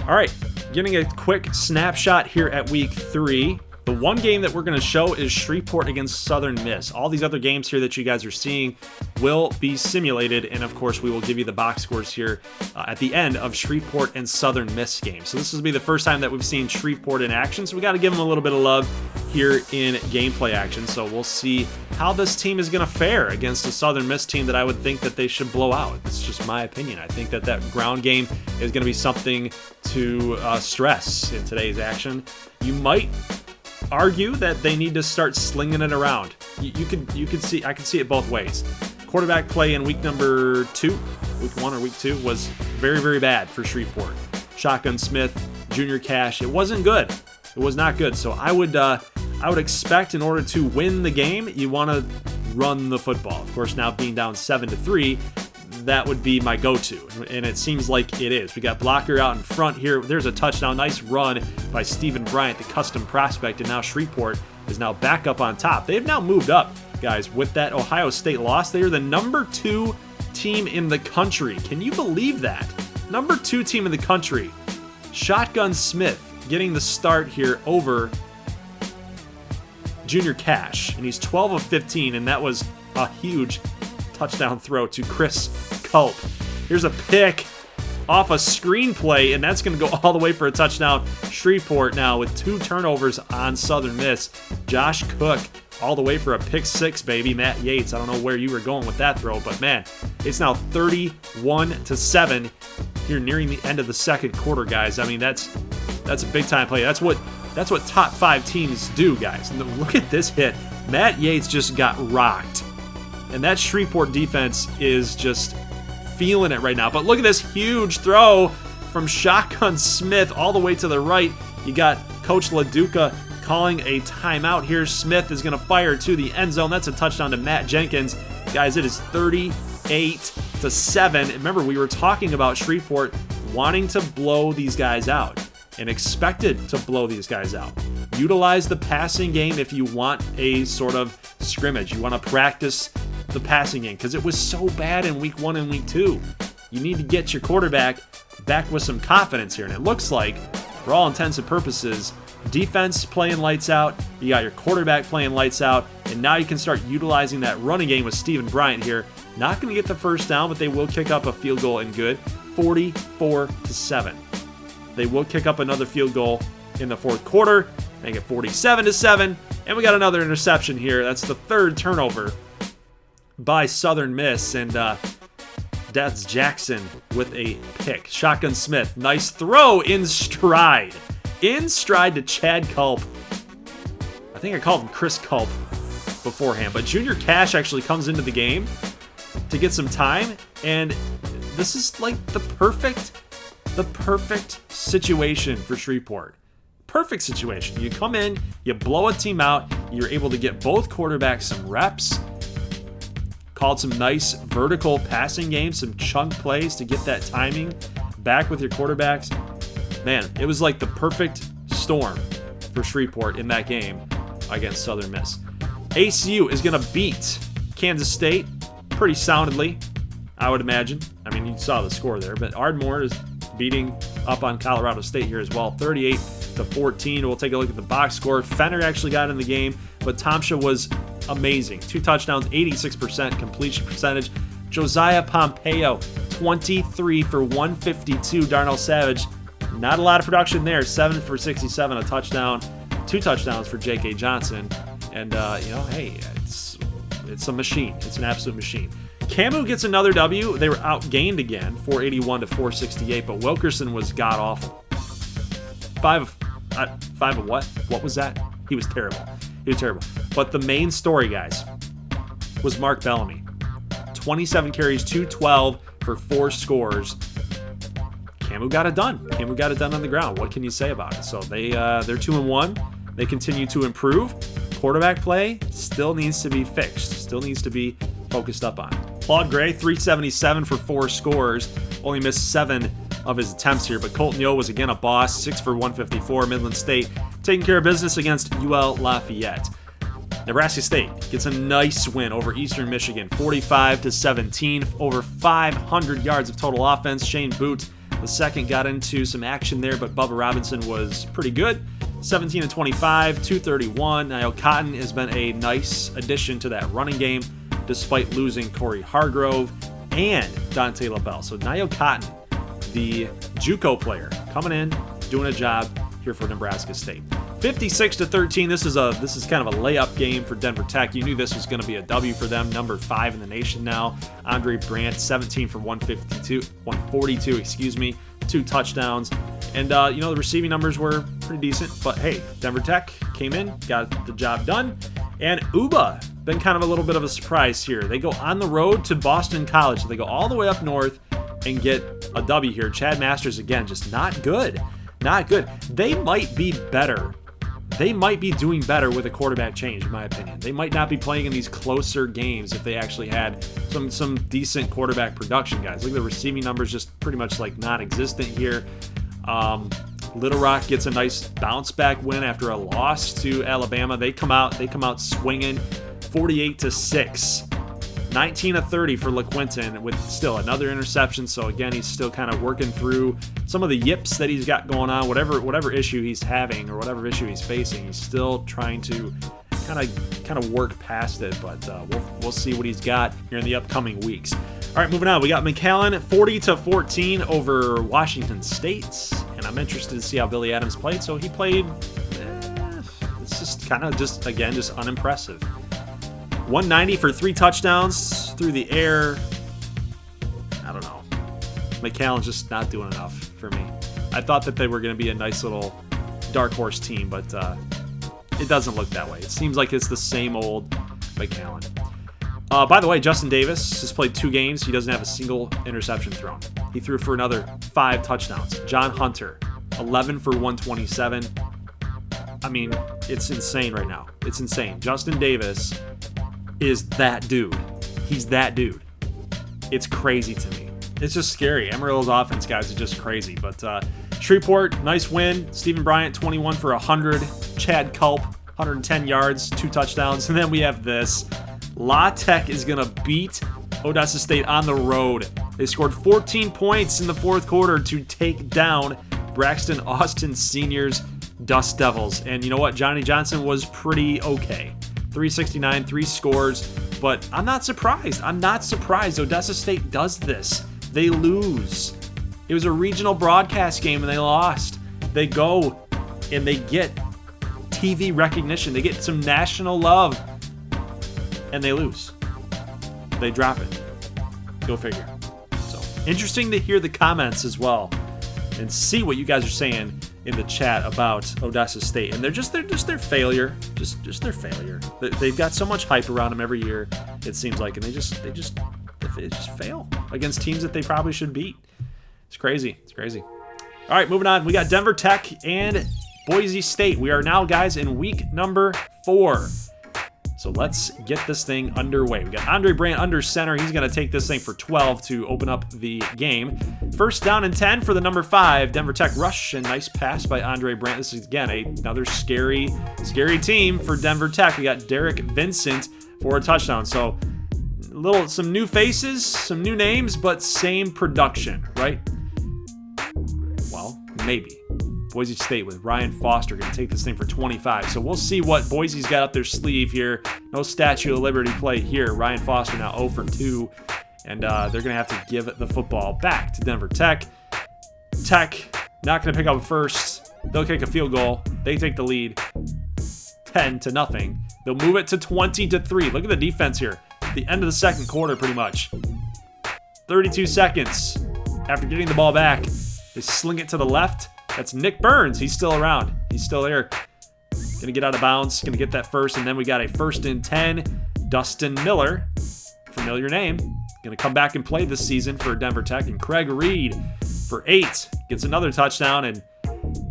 All right, getting a quick snapshot here at week 3. The one game that we're going to show is Shreveport against Southern Miss. All these other games here that you guys are seeing will be simulated, and of course we will give you the box scores here at the end of Shreveport and Southern Miss games. So this will be the first time that we've seen Shreveport in action, so we got to give them a little bit of love here in gameplay action. So we'll see how this team is going to fare against a Southern Miss team that I would think that they should blow out. It's just my opinion. I think that ground game is going to be something to stress in today's action. You might argue that they need to start slinging it around. You could see, I can see it both ways. Quarterback play in week 1 or week 2 was very, very bad for Shreveport. Shotgun Smith, Junior Cash, it wasn't good. It was not good. So I would expect in order to win the game, you want to run the football. Of course, now being down 7-3, that would be my go-to, and it seems like it is. We got Blocker out in front here. There's a touchdown. Nice run by Stephen Bryant, the custom prospect, and now Shreveport is now back up on top. They've now moved up, guys, with that Ohio State loss. They are the number 2 team in the country. Can you believe that? Number 2 team in the country. Shotgun Smith getting the start here over Junior Cash, and he's 12 of 15, and that was a huge touchdown throw to Chris Culp. Here's a pick off a screenplay, and that's going to go all the way for a touchdown. Shreveport now with 2 turnovers on Southern Miss. Josh Cook all the way for a pick 6, baby. Matt Yates, I don't know where you were going with that throw, but man, it's now 31-7 here nearing the end of the second quarter, guys. I mean, that's a big time play. That's what top 5 teams do, guys. And look at this hit. Matt Yates just got rocked. And that Shreveport defense is just feeling it right now. But look at this huge throw from Shotgun Smith all the way to the right. You got Coach LaDuca calling a timeout here. Smith is going to fire to the end zone. That's a touchdown to Matt Jenkins. Guys, it is 38-7. Remember, we were talking about Shreveport wanting to blow these guys out and expected to blow these guys out. Utilize the passing game if you want a sort of scrimmage. You want to practice the passing game because it was so bad in week 1 and week 2. You need to get your quarterback back with some confidence here. And it looks like, for all intents and purposes, defense playing lights out, you got your quarterback playing lights out, and now you can start utilizing that running game with Stephen Bryant here. Not going to get the first down, but they will kick up a field goal and good. 44-7. They will kick up another field goal in the fourth quarter, make it 47-7, and we got another interception here. That's the 3rd turnover by Southern Miss, and that's Jackson with a pick. Shotgun Smith, nice throw in stride to Chad Culp. I think I called him Chris Culp beforehand, but Junior Cash actually comes into the game to get some time, and this is like the perfect situation for Shreveport. Perfect situation. You come in, you blow a team out, you're able to get both quarterbacks some reps, called some nice vertical passing games, some chunk plays to get that timing back with your quarterbacks. Man, it was like the perfect storm for Shreveport in that game against Southern Miss. ACU is going to beat Kansas State pretty soundly, I would imagine. I mean, you saw the score there, but Ardmore is beating up on Colorado State here as well, 38-14. We'll take a look at the box score. Fenner actually got in the game, but Tomsha was amazing. 2 touchdowns, 86% completion percentage. Josiah Pompeo, 23 for 152. Darnell Savage, not a lot of production there. 7 for 67, a touchdown. 2 touchdowns for J.K. Johnson. And, hey, it's a machine. It's an absolute machine. Camu gets another W. They were outgained again, 481 to 468, but Wilkerson was god-awful. 5 of what? What was that? He was terrible. But the main story, guys, was Mark Bellamy. 27 carries, 212 for 4 scores. Camu got it done. Camu got it done on the ground. What can you say about it? So they're 2-1. They continue to improve. Quarterback play still needs to be fixed. Still needs to be focused up on. Claude Gray, 377 for 4 scores. Only missed 7 of his attempts here, but Colton Yo was again a boss, 6 for 154. Midland State taking care of business against UL Lafayette. Nebraska State gets a nice win over Eastern Michigan, 45-17, over 500 yards of total offense. Shane Boot, the second, got into some action there, but Bubba Robinson was pretty good. 17-25, 231. Niall Cotton has been a nice addition to that running game, despite losing Corey Hargrove and Dante LaBelle. So Niall Cotton, the JUCO player, coming in, doing a job here for Nebraska State. 56-13. This is kind of a layup game for Denver Tech. You knew this was going to be a W for them. Number 5 in the nation now. Andre Brandt, 17 for 142, 2 touchdowns. And, the receiving numbers were pretty decent. But, hey, Denver Tech came in, got the job done. And Uba, been kind of a little bit of a surprise here. They go on the road to Boston College. So they go all the way up north and get a W here. Chad Masters, again, just not good. Not good. They might be better. They might be doing better with a quarterback change, in my opinion. They might not be playing in these closer games if they actually had some decent quarterback production, guys. Look at the receiving numbers, just pretty much like non-existent here. Little Rock gets a nice bounce back win after a loss to Alabama. They come out swinging, 48-6. 19 of 30 for LaQuinton with still another interception. So again, he's still kind of working through some of the yips that he's got going on, whatever issue he's having or whatever issue he's facing. He's still trying to kind of work past it, but we'll see what he's got here in the upcoming weeks. All right, moving on. We got McAllen 40-14 over Washington State, and I'm interested to see how Billy Adams played. So he played. It's just kind of just unimpressive. 190 for 3 touchdowns through the air. I don't know. McAllen's just not doing enough for me. I thought that they were going to be a nice little dark horse team, but it doesn't look that way. It seems like it's the same old McAllen. By the way, Justin Davis has played 2 games. He doesn't have a single interception thrown. He threw for another 5 touchdowns. John Hunter, 11 for 127. I mean, it's insane right now. It's insane. Justin Davis is that dude. He's that dude. It's crazy to me. It's just scary. Amarillo's offense, guys, is just crazy. But Shreveport, nice win. Stephen Bryant, 21 for 100. Chad Culp, 110 yards, 2 touchdowns. And then we have this. La Tech is going to beat Odessa State on the road. They scored 14 points in the 4th quarter to take down Braxton Austin Senior's Dust Devils. And you know what? Johnny Johnson was pretty okay. 369, 3 scores, but I'm not surprised. Odessa State does this. They lose. It was a regional broadcast game and they lost. They go and they get TV recognition. They get some national love and they lose. They drop it. Go figure. So interesting to hear the comments as well and see what you guys are saying in the chat about Odessa State, and they're just their failure, just their failure. They've got so much hype around them every year, it seems like, and they just fail against teams that they probably should beat. It's crazy. All right, moving on. We got Denver Tech and Boise State. We are now, guys, in week number 4. So let's get this thing underway. We got Andre Brandt under center. He's going to take this thing for 12 to open up the game. First down and 10 for the number 5 Denver Tech rush, and nice pass by Andre Brandt. This is, again, another scary team for Denver Tech. We got Derek Vincent for a touchdown. So some new faces, some new names, but same production, right? Well, maybe. Boise State with Ryan Foster going to take this thing for 25. So we'll see what Boise's got up their sleeve here. No Statue of Liberty play here. Ryan Foster now 0 for 2. And they're going to have to give the football back to Denver Tech. Tech not going to pick up first. They'll kick a field goal. They take the lead 10-0. They'll move it to 20-3. Look at the defense here. The end of the second quarter, pretty much. 32 seconds. After getting the ball back, they sling it to the left. That's Nick Burns. He's still around. He's still there. Gonna get out of bounds. Gonna get that first, and then we got a 1st and 10. Dustin Miller, familiar name, gonna come back and play this season for Denver Tech. And Craig Reed for 8 gets another touchdown. And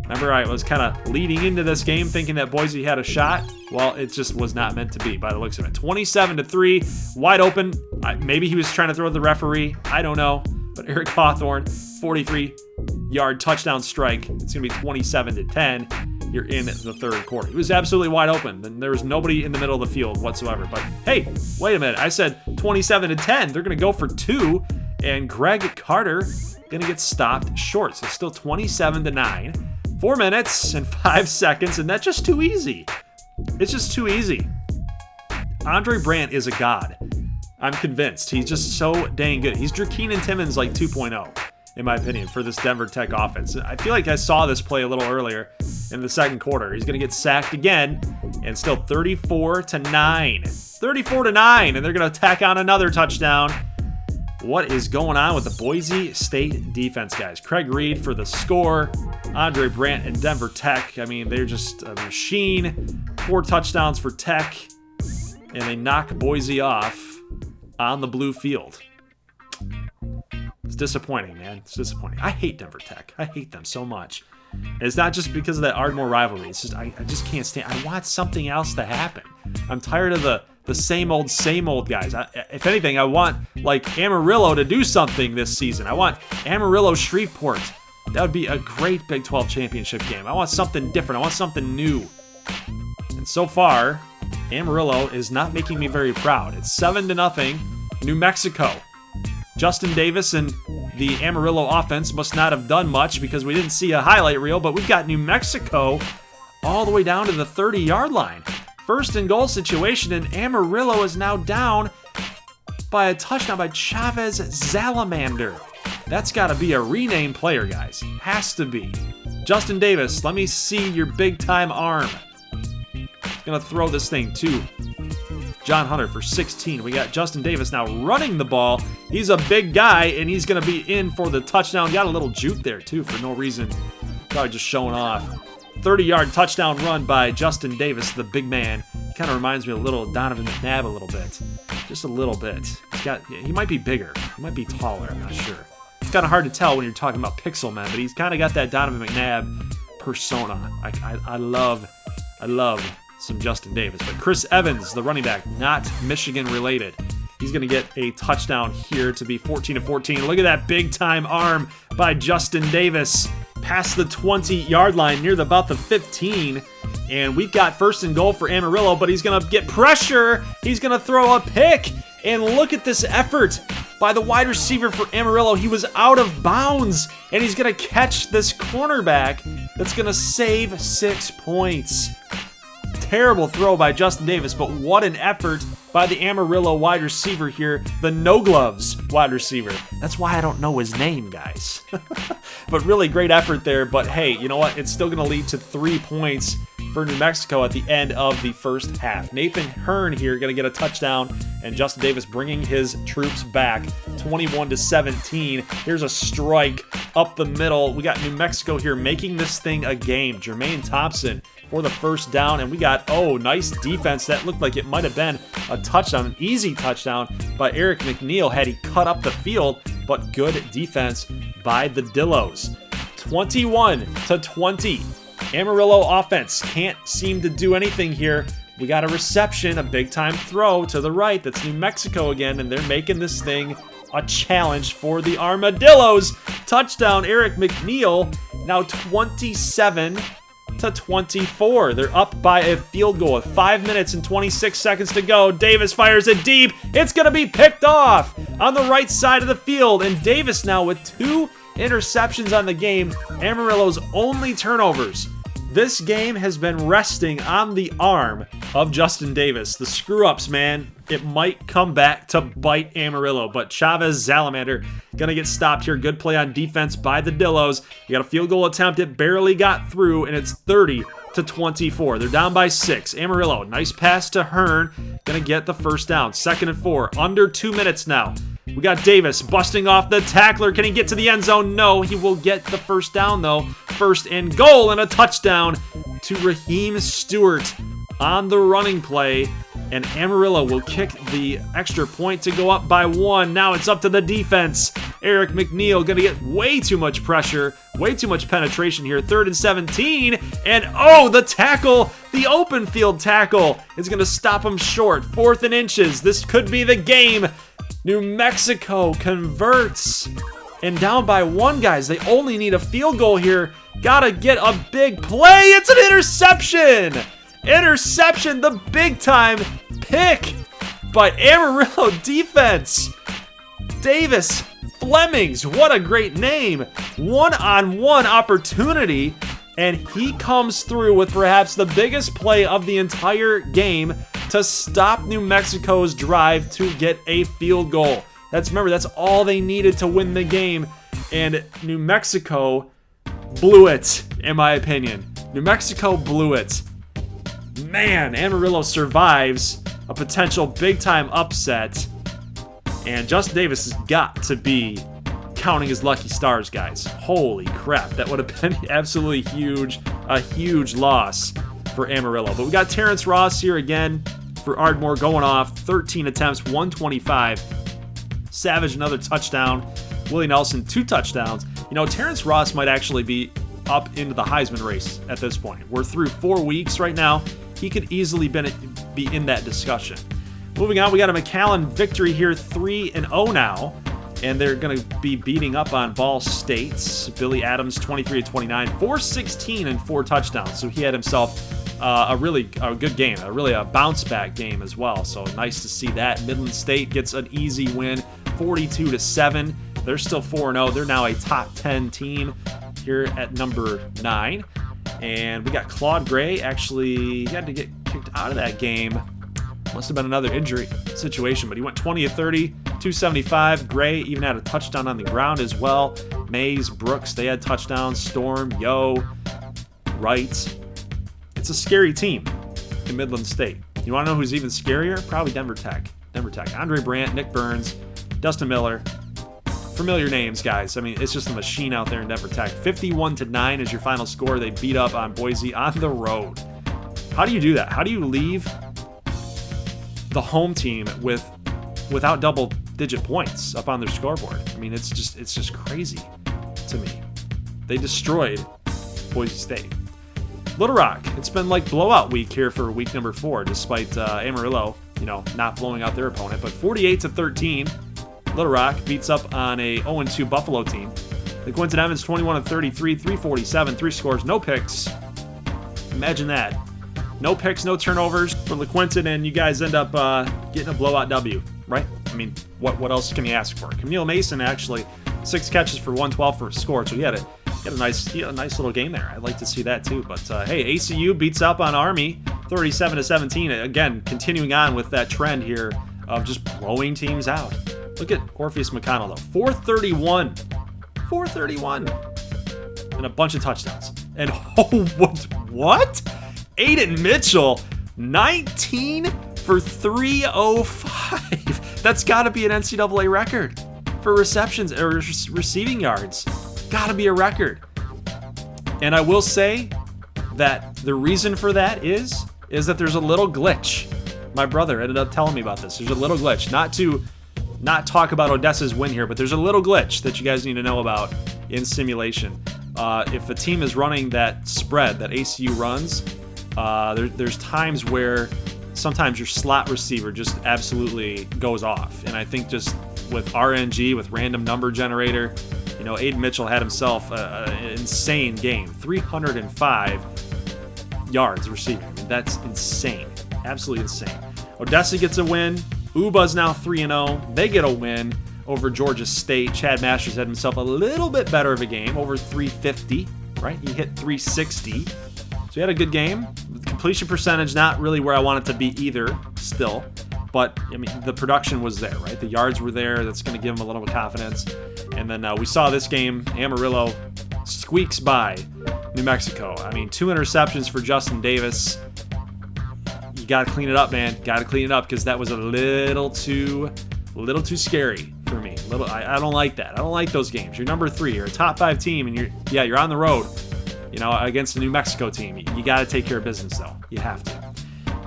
remember, I was kind of leading into this game thinking that Boise had a shot. Well, it just was not meant to be by the looks of it. 27-3, wide open. Maybe he was trying to throw the referee. I don't know. But Eric Hawthorne, 43-yard touchdown strike. It's going to be 27-10 here in the third quarter. He was absolutely wide open, and there was nobody in the middle of the field whatsoever. But hey, wait a minute. I said 27-10. They're going to go for 2, and Greg Carter going to get stopped short. So still 27-9. 4 minutes and 5 seconds, and that's just too easy. It's just too easy. Andre Brandt is a god. I'm convinced. He's just so dang good. He's Drew Keenan Timmons like 2.0, in my opinion, for this Denver Tech offense. I feel like I saw this play a little earlier in the second quarter. He's going to get sacked again, and still 34-9. 34-9, and they're going to tack on another touchdown. What is going on with the Boise State defense, guys? Craig Reed for the score. Andre Brandt and Denver Tech. I mean, they're just a machine. 4 touchdowns for Tech, and they knock Boise off on the blue field. It's disappointing, man. It's disappointing. I hate Denver Tech. I hate them so much. And it's not just because of that Ardmore rivalry. It's just I just can't stand. I want something else to happen. I'm tired of the same old guys. If anything, I want like Amarillo to do something this season. I want Amarillo Shreveport. That would be a great Big 12 championship game. I want something different. I want something new. And so far, Amarillo is not making me very proud. It's 7-0, New Mexico. Justin Davis and the Amarillo offense must not have done much because we didn't see a highlight reel, but we've got New Mexico all the way down to the 30-yard line. 1st and goal situation, and Amarillo is now down by a touchdown by Chavez Salamander. That's got to be a renamed player, guys. Has to be. Justin Davis, let me see your big-time arm. Gonna throw this thing to John Hunter for 16. We got Justin Davis now running the ball. He's a big guy, and he's gonna be in for the touchdown. Got a little juke there, too, for no reason. Probably just showing off. 30-yard touchdown run by Justin Davis, the big man. Kind of reminds me a little of Donovan McNabb a little bit. Just a little bit. He might be bigger. He might be taller, I'm not sure. It's kind of hard to tell when you're talking about Pixel Man, but he's kind of got that Donovan McNabb persona. I love some Justin Davis. But Chris Evans, the running back, not Michigan related. He's going to get a touchdown here to be 14-14. Look at that big-time arm by Justin Davis. Past the 20-yard line, near about the 15. And we've got 1st and goal for Amarillo, but he's going to get pressure. He's going to throw a pick. And look at this effort by the wide receiver for Amarillo. He was out of bounds, and he's going to catch this cornerback that's going to save 6 points. Terrible throw by Justin Davis, but what an effort by the Amarillo wide receiver here, the No Gloves wide receiver. That's why I don't know his name, guys. But really great effort there, but hey, you know what? It's still going to lead to 3 points for New Mexico at the end of the first half. Nathan Hearn here going to get a touchdown, and Justin Davis bringing his troops back 21-17. Here's a strike up the middle. We got New Mexico here making this thing a game. Jermaine Thompson for the first down, and we got, nice defense. That looked like it might have been a touchdown, an easy touchdown by Eric McNeil had he cut up the field, but good defense by the Dillos. 21-20. Amarillo offense can't seem to do anything here. We got a reception, a big-time throw to the right. That's New Mexico again, and they're making this thing a challenge for the Armadillos. Touchdown, Eric McNeil. Now 27-24. They're up by a field goal with 5 minutes and 26 seconds to go. Davis fires it deep. It's going to be picked off on the right side of the field, and Davis now with 2 interceptions on the game. Amarillo's only turnovers. This game has been resting on the arm of Justin Davis. The screw-ups, man, it might come back to bite Amarillo, but Chavez Salamander gonna get stopped here. Good play on defense by the Dillos. You got a field goal attempt. It barely got through, and it's 30-24. They're down by 6. Amarillo, nice pass to Hearn. Gonna get the first down. 2nd and 4. Under 2 minutes now. We got Davis busting off the tackler. Can he get to the end zone? No, he will get the first down, though. 1st and goal and a touchdown to Raheem Stewart on the running play. And Amarillo will kick the extra point to go up by 1. Now it's up to the defense. Eric McNeil going to get way too much pressure, way too much penetration here. 3rd and 17. And oh, the tackle, the open field tackle is going to stop him short. 4th and inches. This could be the game. New Mexico converts. And down by 1, guys. They only need a field goal here. Gotta get a big play. It's an interception. Interception, the big time pick by Amarillo defense. Davis Flemings, what a great name. One-on-one opportunity, and he comes through with perhaps the biggest play of the entire game to stop New Mexico's drive to get a field goal. Remember, that's all they needed to win the game, and New Mexico blew it, in my opinion. New Mexico blew it. Man, Amarillo survives a potential big-time upset, and Justin Davis has got to be counting his lucky stars, guys. Holy crap, that would have been absolutely huge, a huge loss for Amarillo. But we got Terrence Ross here again for Ardmore going off, 13 attempts, 125. Savage, another touchdown. Willie Nelson, 2 touchdowns. You know, Terrence Ross might actually be up into the Heisman race at this point. We're through 4 weeks right now. He could easily be in that discussion. Moving on, we got a McAllen victory here, 3-0 now. And they're going to be beating up on Ball State. Billy Adams, 23-29, 416 and 4 touchdowns. So he had himself a good game, a bounce-back game as well. So nice to see that. Midland State gets an easy win, 42-7. They're still 4-0. They're now a top 10 team here at number 9. And we got Claude Gray. Actually, he had to get kicked out of that game. Must have been another injury situation, but he went 20-30, 275. Gray even had a touchdown on the ground as well. Mays, Brooks, they had touchdowns. Storm, Yo, Wright. It's a scary team in Midland State. You want to know who's even scarier? Probably Denver Tech. Andre Brandt, Nick Burns, Dustin Miller. Familiar names, guys. I mean, it's just a machine out there in Denver Tech. 51-9 is your final score. They beat up on Boise on the road. How do you do that? How do you leave the home team without double-digit points up on their scoreboard? I mean, it's just crazy to me. They destroyed Boise State. Little Rock, it's been like blowout week here for week number 4, despite Amarillo, not blowing out their opponent. But 48-13, Little Rock beats up on a 0-2 Buffalo team. The Quinton Evans, 21-33, 347, 3 scores, no picks. Imagine that. No picks, no turnovers for LaQuinton, and you guys end up getting a blowout W, right? I mean, what else can you ask for? Camille Mason, actually, 6 catches for 112 for a score, so he had a nice little game there. I'd like to see that too. But hey, ACU beats up on Army, 37-17. Again, continuing on with that trend here of just blowing teams out. Look at Orpheus McConnell, though. 431. And a bunch of touchdowns. And what? Aiden Mitchell, 19 for 305. That's got to be an NCAA record for receptions or receiving yards. Got to be a record. And I will say that the reason for that is that there's a little glitch. My brother ended up telling me about this. There's a little glitch. Not talk about Odessa's win here, but there's a little glitch that you guys need to know about in simulation. If a team is running that spread that ACU runs, there's times where sometimes your slot receiver just absolutely goes off. And I think just with RNG, with random number generator, Aiden Mitchell had himself an insane game. 305 yards receiving. I mean, that's insane. Absolutely insane. Odessa gets a win. Uba's now 3-0. They get a win. over Georgia State. Chad Masters had himself a little bit better of a game, over 350, right? He hit 360. So he had a good game. Completion percentage, not really where I want it to be either, still. But, I mean, the production was there, right? The yards were there. That's going to give him a little bit of confidence. And then we saw this game. Amarillo squeaks by New Mexico. I mean, 2 interceptions for Justin Davis. You got to clean it up, man. Got to clean it up, because that was a little too scary for me. I don't like that. I don't like those games. You're number 3. You're a top 5 team, and you're on the road, against a New Mexico team. You got to take care of business, though. You have to.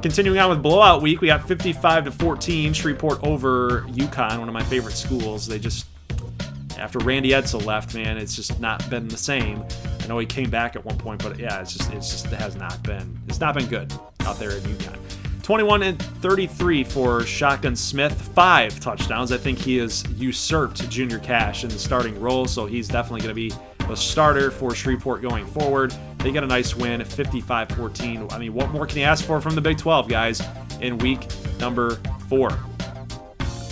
Continuing on with blowout week, we got 55-14, Shreveport over UConn, one of my favorite schools. They just, after Randy Edsall left, man, it's just not been the same. I know he came back at one point, but yeah, it has not been. It's not been good out there at UConn. 21-33 for Shotgun Smith, 5 touchdowns. I think he has usurped Junior Cash in the starting role, so he's definitely going to be the starter for Shreveport going forward. They get a nice win, 55-14. I mean, what more can you ask for from the Big 12, guys, in week number 4?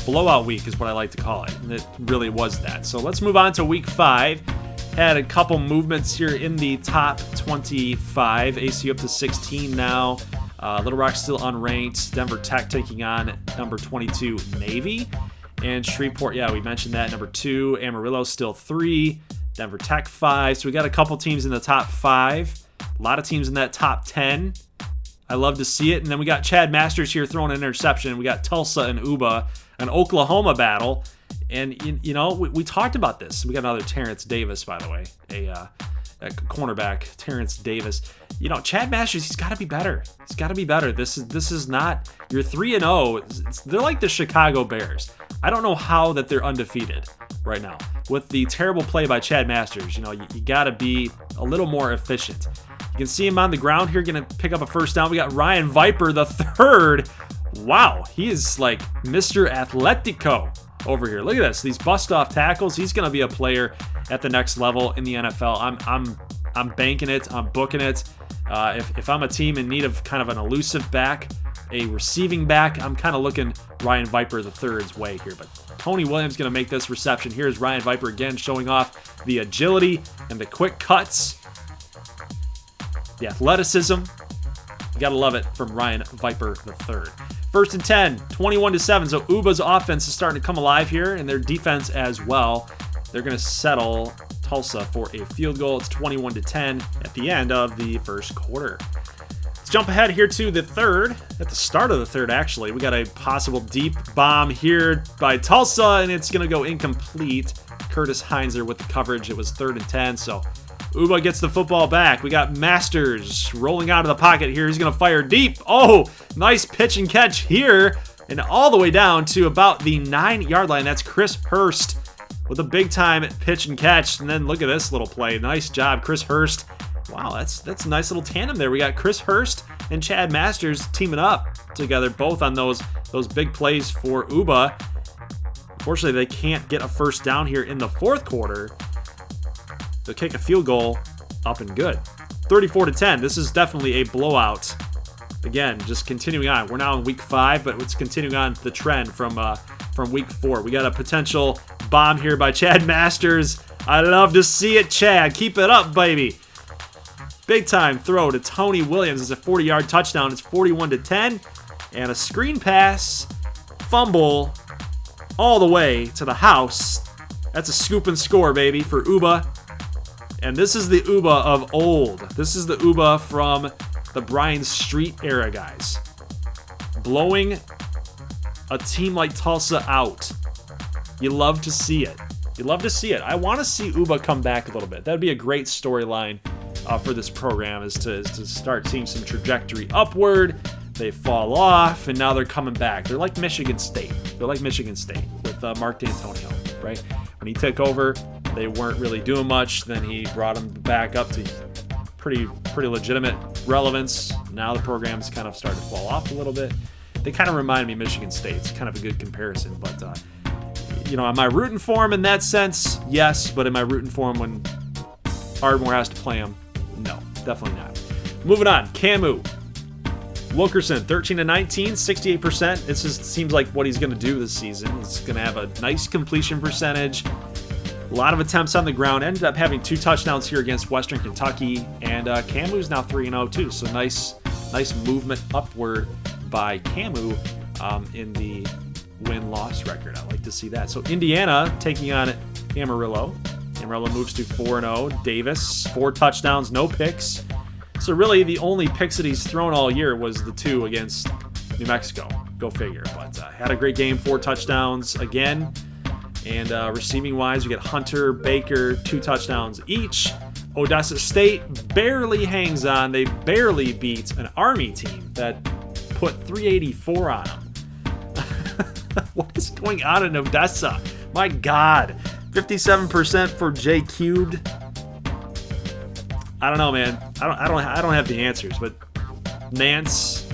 Blowout week is what I like to call it, and it really was that. So let's move on to week 5. Had a couple movements here in the top 25. ACU up to 16 now. Little Rock still unranked. Denver Tech taking on number 22 Navy. And Shreveport, yeah, we mentioned that, number 2. Amarillo still 3. Denver Tech 5. So we got a couple teams in the top 5. A lot of teams in that top 10. I love to see it. And then we got Chad Masters here throwing an interception. We got Tulsa and Uba, an Oklahoma battle. And, we talked about this. We got another Terrence Davis, by the way, a cornerback, Terrence Davis. Chad Masters, he's got to be better. He's got to be better. This is not, you're 3-0. They're like the Chicago Bears. I don't know how that they're undefeated right now. With the terrible play by Chad Masters, you got to be a little more efficient. You can see him on the ground here, going to pick up a first down. We got Ryan Viper, the 3rd. Wow, he is like Mr. Atletico over here. Look at this. These bust-off tackles. He's going to be a player at the next level in the NFL. I'm banking it. I'm booking it. If I'm a team in need of kind of an elusive back, a receiving back, I'm kind of looking Ryan Viper the 3rd's way here. But Tony Williams going to make this reception. Here's Ryan Viper again showing off the agility and the quick cuts, the athleticism. You got to love it from Ryan Viper the 3rd. 1st and 10, 21-7. So Uba's offense is starting to come alive here, and their defense as well. They're going to settle Tulsa for a field goal. It's 21-10 at the end of the first quarter. Let's jump ahead here to the 3rd. At the start of the 3rd, actually, we got a possible deep bomb here by Tulsa, and it's going to go incomplete. Curtis Heinzer with the coverage. It was 3rd and 10, so Uba gets the football back. We got Masters rolling out of the pocket here. He's going to fire deep. Oh, nice pitch and catch here, and all the way down to about the 9-yard line. That's Chris Hurst with a big-time pitch and catch. And then look at this little play. Nice job, Chris Hurst. Wow, that's a nice little tandem there. We got Chris Hurst and Chad Masters teaming up together, both on those big plays for Uba. Unfortunately, they can't get a first down here in the 4th quarter. They'll kick a field goal up and good. 34-10. This is definitely a blowout. Again, just continuing on. We're now in week 5, but it's continuing on the trend from week 4. We got a potential bomb here by Chad Masters. I love to see it, Chad. Keep it up, baby. Big time throw to Tony Williams. It's a 40-yard touchdown. It's 41-10. And a screen pass, fumble, all the way to the house. That's a scoop and score, baby, for Uba. And this is the Uba of old. This is the Uba from the Bryan Street era, guys. Blowing a team like Tulsa out. You love to see it. You love to see it. I want to see Uba come back a little bit. That'd be a great storyline for this program, is to start seeing some trajectory upward. They fall off, and now they're coming back. They're like Michigan State. They're like Michigan State with Mark D'Antonio, right? When he took over, they weren't really doing much. Then he brought them back up to pretty legitimate relevance. Now the program's kind of started to fall off a little bit. They kind of remind me of Michigan State. It's kind of a good comparison, but am I rooting for him in that sense? Yes, but am I rooting for him when Ardmore has to play him? No, definitely not. Moving on, Camu. Wilkerson, 13-19, 68%. This just seems like what he's going to do this season. He's going to have a nice completion percentage. A lot of attempts on the ground. Ended up having 2 touchdowns here against Western Kentucky. And Camu's now 3-0 too. So nice movement upward by Camu in the win-loss record. I like to see that. So Indiana taking on Amarillo. Amarillo moves to 4-0. Davis, 4 touchdowns, no picks. So really the only picks that he's thrown all year was the 2 against New Mexico. Go figure. But had a great game, 4 touchdowns again. And receiving-wise, we get Hunter, Baker, 2 touchdowns each. Odessa State barely hangs on. They barely beat an Army team that put 384 on them. What is going on in Odessa? My God. 57% for J cubed. I don't know, man. I don't have the answers, but Nance,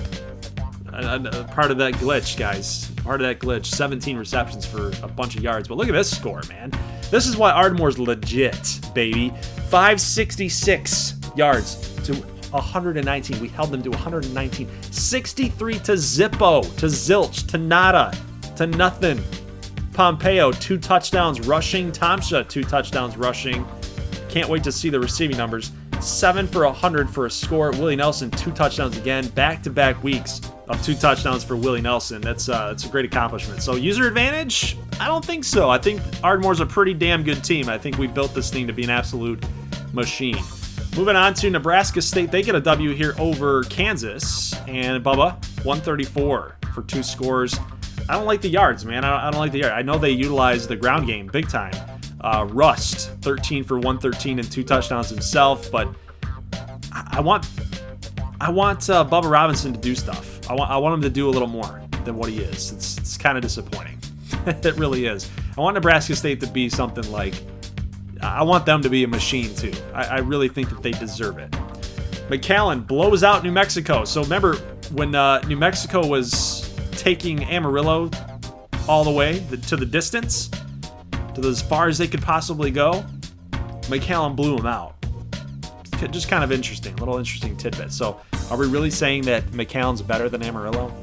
part of that glitch, guys. Part of that glitch. 17 receptions for a bunch of yards. But look at this score, man. This is why Ardmore's legit, baby. 566 yards to 119. We held them to 119. 63 to Zippo, to Zilch, to nada, to nothing. Pompeo, 2 touchdowns rushing. Tomsha, 2 touchdowns rushing. Can't wait to see the receiving numbers. 7 for 100 for a score. Willie Nelson, 2 touchdowns again. Back-to-back weeks of 2 touchdowns for Willie Nelson. That's a great accomplishment. So user advantage? I don't think so. I think Ardmore's a pretty damn good team. I think we built this thing to be an absolute machine. Moving on to Nebraska State. They get a W here over Kansas. And Bubba, 134 for 2 scores. I don't like the yards, man. I don't like the yards. I know they utilize the ground game big time. Rust, 13 for 113 and 2 touchdowns himself. But I want Bubba Robinson to do stuff. I want him to do a little more than what he is. It's kind of disappointing. It really is. I want Nebraska State to be something like, I want them to be a machine too. I really think that they deserve it. McAllen blows out New Mexico. So remember when New Mexico was taking Amarillo all the way to the distance, to as far as they could possibly go, McAllen blew them out. Just kind of interesting, little interesting tidbit. So are we really saying that McAllen's better than Amarillo?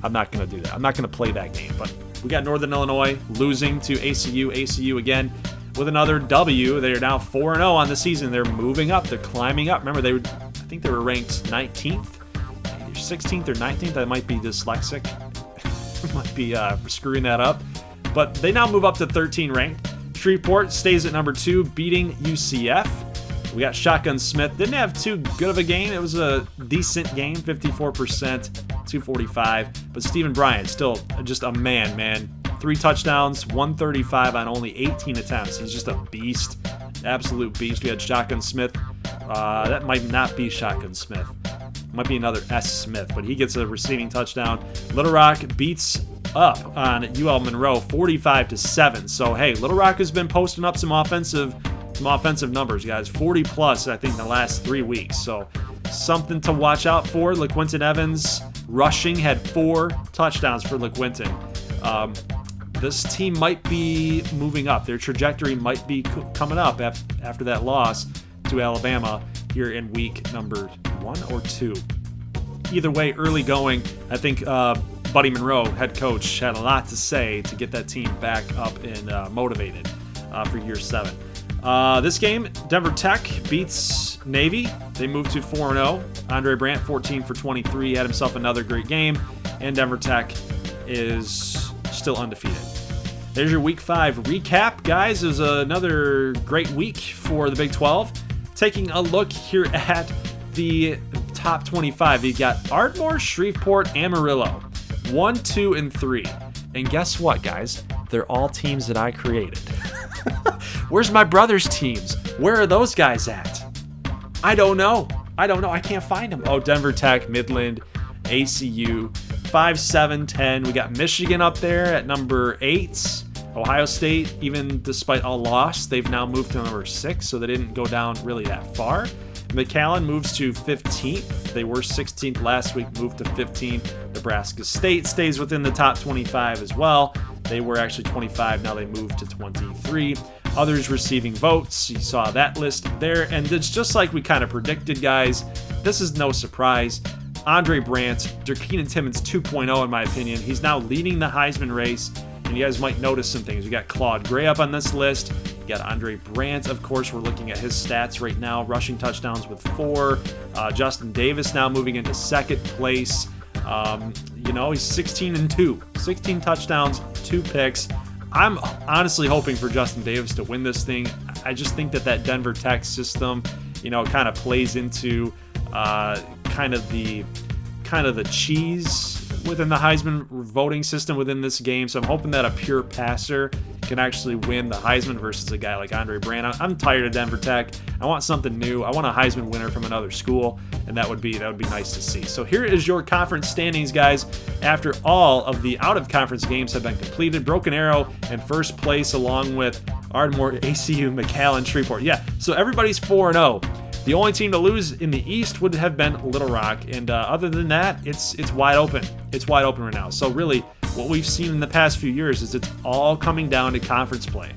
I'm not going to do that. I'm not going to play that game. But we got Northern Illinois losing to ACU. ACU again with another W. They are now 4-0 on the season. They're moving up. They're climbing up. Remember, I think they were ranked 19th, 16th or 19th. I might be dyslexic. Might be screwing that up. But they now move up to 13 ranked. Shreveport stays at number 2, beating UCF. We got Shotgun Smith. Didn't have too good of a game. It was a decent game, 54%, 245. But Stephen Bryant, still just a man. 3 touchdowns, 135 on only 18 attempts. He's just a beast, absolute beast. We had Shotgun Smith. That might not be Shotgun Smith. Might be another S. Smith, but he gets a receiving touchdown. Little Rock beats up on UL Monroe, 45-7. So, hey, Little Rock has been posting up some offensive numbers, guys. 40 plus, I think, in the last 3 weeks. So something to watch out for. LaQuinton Evans rushing had 4 touchdowns for LaQuinton. This team might be moving up. Their trajectory might be coming up after that loss to Alabama here in week number 1 or 2. Either way, early going. I think Buddy Monroe, head coach, had a lot to say to get that team back up and motivated for year 7. This game, Denver Tech beats Navy. They move to 4-0. Andre Brandt, 14 for 23, had himself another great game. And Denver Tech is still undefeated. There's your Week 5 recap, guys. It was another great week for the Big 12. Taking a look here at the top 25. You got Ardmore, Shreveport, Amarillo. 1, 2, and 3. And guess what, guys? They're all teams that I created. Where's my brother's teams? Where are those guys at? I don't know. I can't find them. Oh, Denver Tech, Midland, ACU, 5, 7, 10. We got Michigan up there at number 8. Ohio State, even despite a loss, they've now moved to number 6, so they didn't go down really that far. McAllen moves to 15th. They were 16th last week, moved to 15. Nebraska State stays within the top 25 as well. They were actually 25, now they moved to 23. Others receiving votes, you saw that list there. And it's just like we kind of predicted, guys. This is no surprise. Andre Brandt, Keenan Timmons 2.0 in my opinion. He's now leading the Heisman race, and you guys might notice some things. We got Claude Gray up on this list. You got Andre Brandt, of course. We're looking at his stats right now. Rushing touchdowns with 4. Justin Davis now moving into second place. You know, he's 16-2. 16 touchdowns, 2 picks. I'm honestly hoping for Justin Davis to win this thing. I just think that Denver Tech system, you know, kind of plays into kind of the cheese within the Heisman voting system within this game. So I'm hoping that a pure passer can actually win the Heisman versus a guy like Andre Brandt. I'm tired of Denver Tech. I want something new. I want a Heisman winner from another school, and that would be nice to see. So here is your conference standings, guys. After all of the out-of-conference games have been completed, Broken Arrow in first place along with Ardmore, ACU, McAllen, Shreveport. Yeah, so everybody's 4-0. The only team to lose in the East would have been Little Rock, and other than that, it's wide open. It's wide open right now. So really, what we've seen in the past few years is it's all coming down to conference play.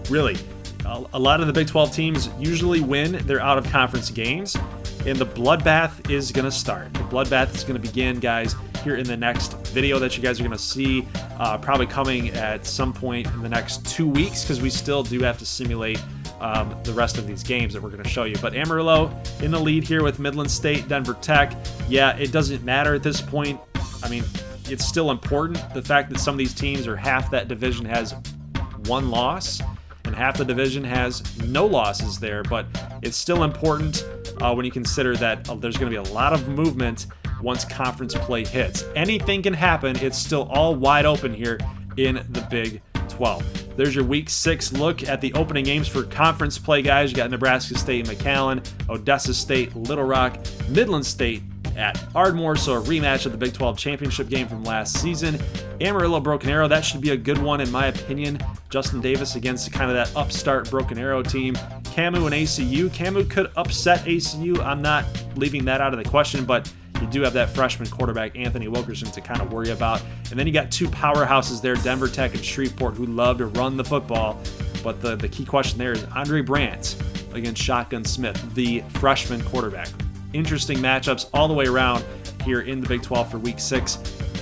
Really, a lot of the Big 12 teams usually win their out-of-conference games, and the bloodbath is going to start. The bloodbath is going to begin, guys, here in the next video that you guys are going to see, probably coming at some point in the next 2 weeks, because we still do have to simulate the rest of these games that we're going to show you. But Amarillo in the lead here with Midland State, Denver Tech. Yeah, it doesn't matter at this point. I mean, it's still important. The fact that some of these teams, or half that division has 1 loss and half the division has no losses there, but it's still important when you consider that there's going to be a lot of movement once conference play hits. Anything can happen. It's still all wide open here in the Big 12. There's your Week 6 look at the opening games for conference play, guys. You got Nebraska State and McAllen, Odessa State, Little Rock, Midland State at Ardmore, so a rematch of the Big 12 championship game from last season. Amarillo, Broken Arrow, that should be a good one in my opinion. Justin Davis against kind of that upstart Broken Arrow team. Camu and ACU. Camu could upset ACU. I'm not leaving that out of the question, but you do have that freshman quarterback, Anthony Wilkerson, to kind of worry about. And then you got 2 powerhouses there, Denver Tech and Shreveport, who love to run the football. But the key question there is Andre Brandt against Shotgun Smith, the freshman quarterback. Interesting matchups all the way around here in the Big 12 for Week 6,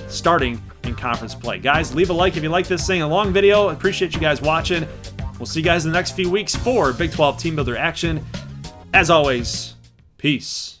starting in conference play. Guys, leave a like if you like this thing. A long video. Appreciate you guys watching. We'll see you guys in the next few weeks for Big 12 Team Builder action. As always, peace.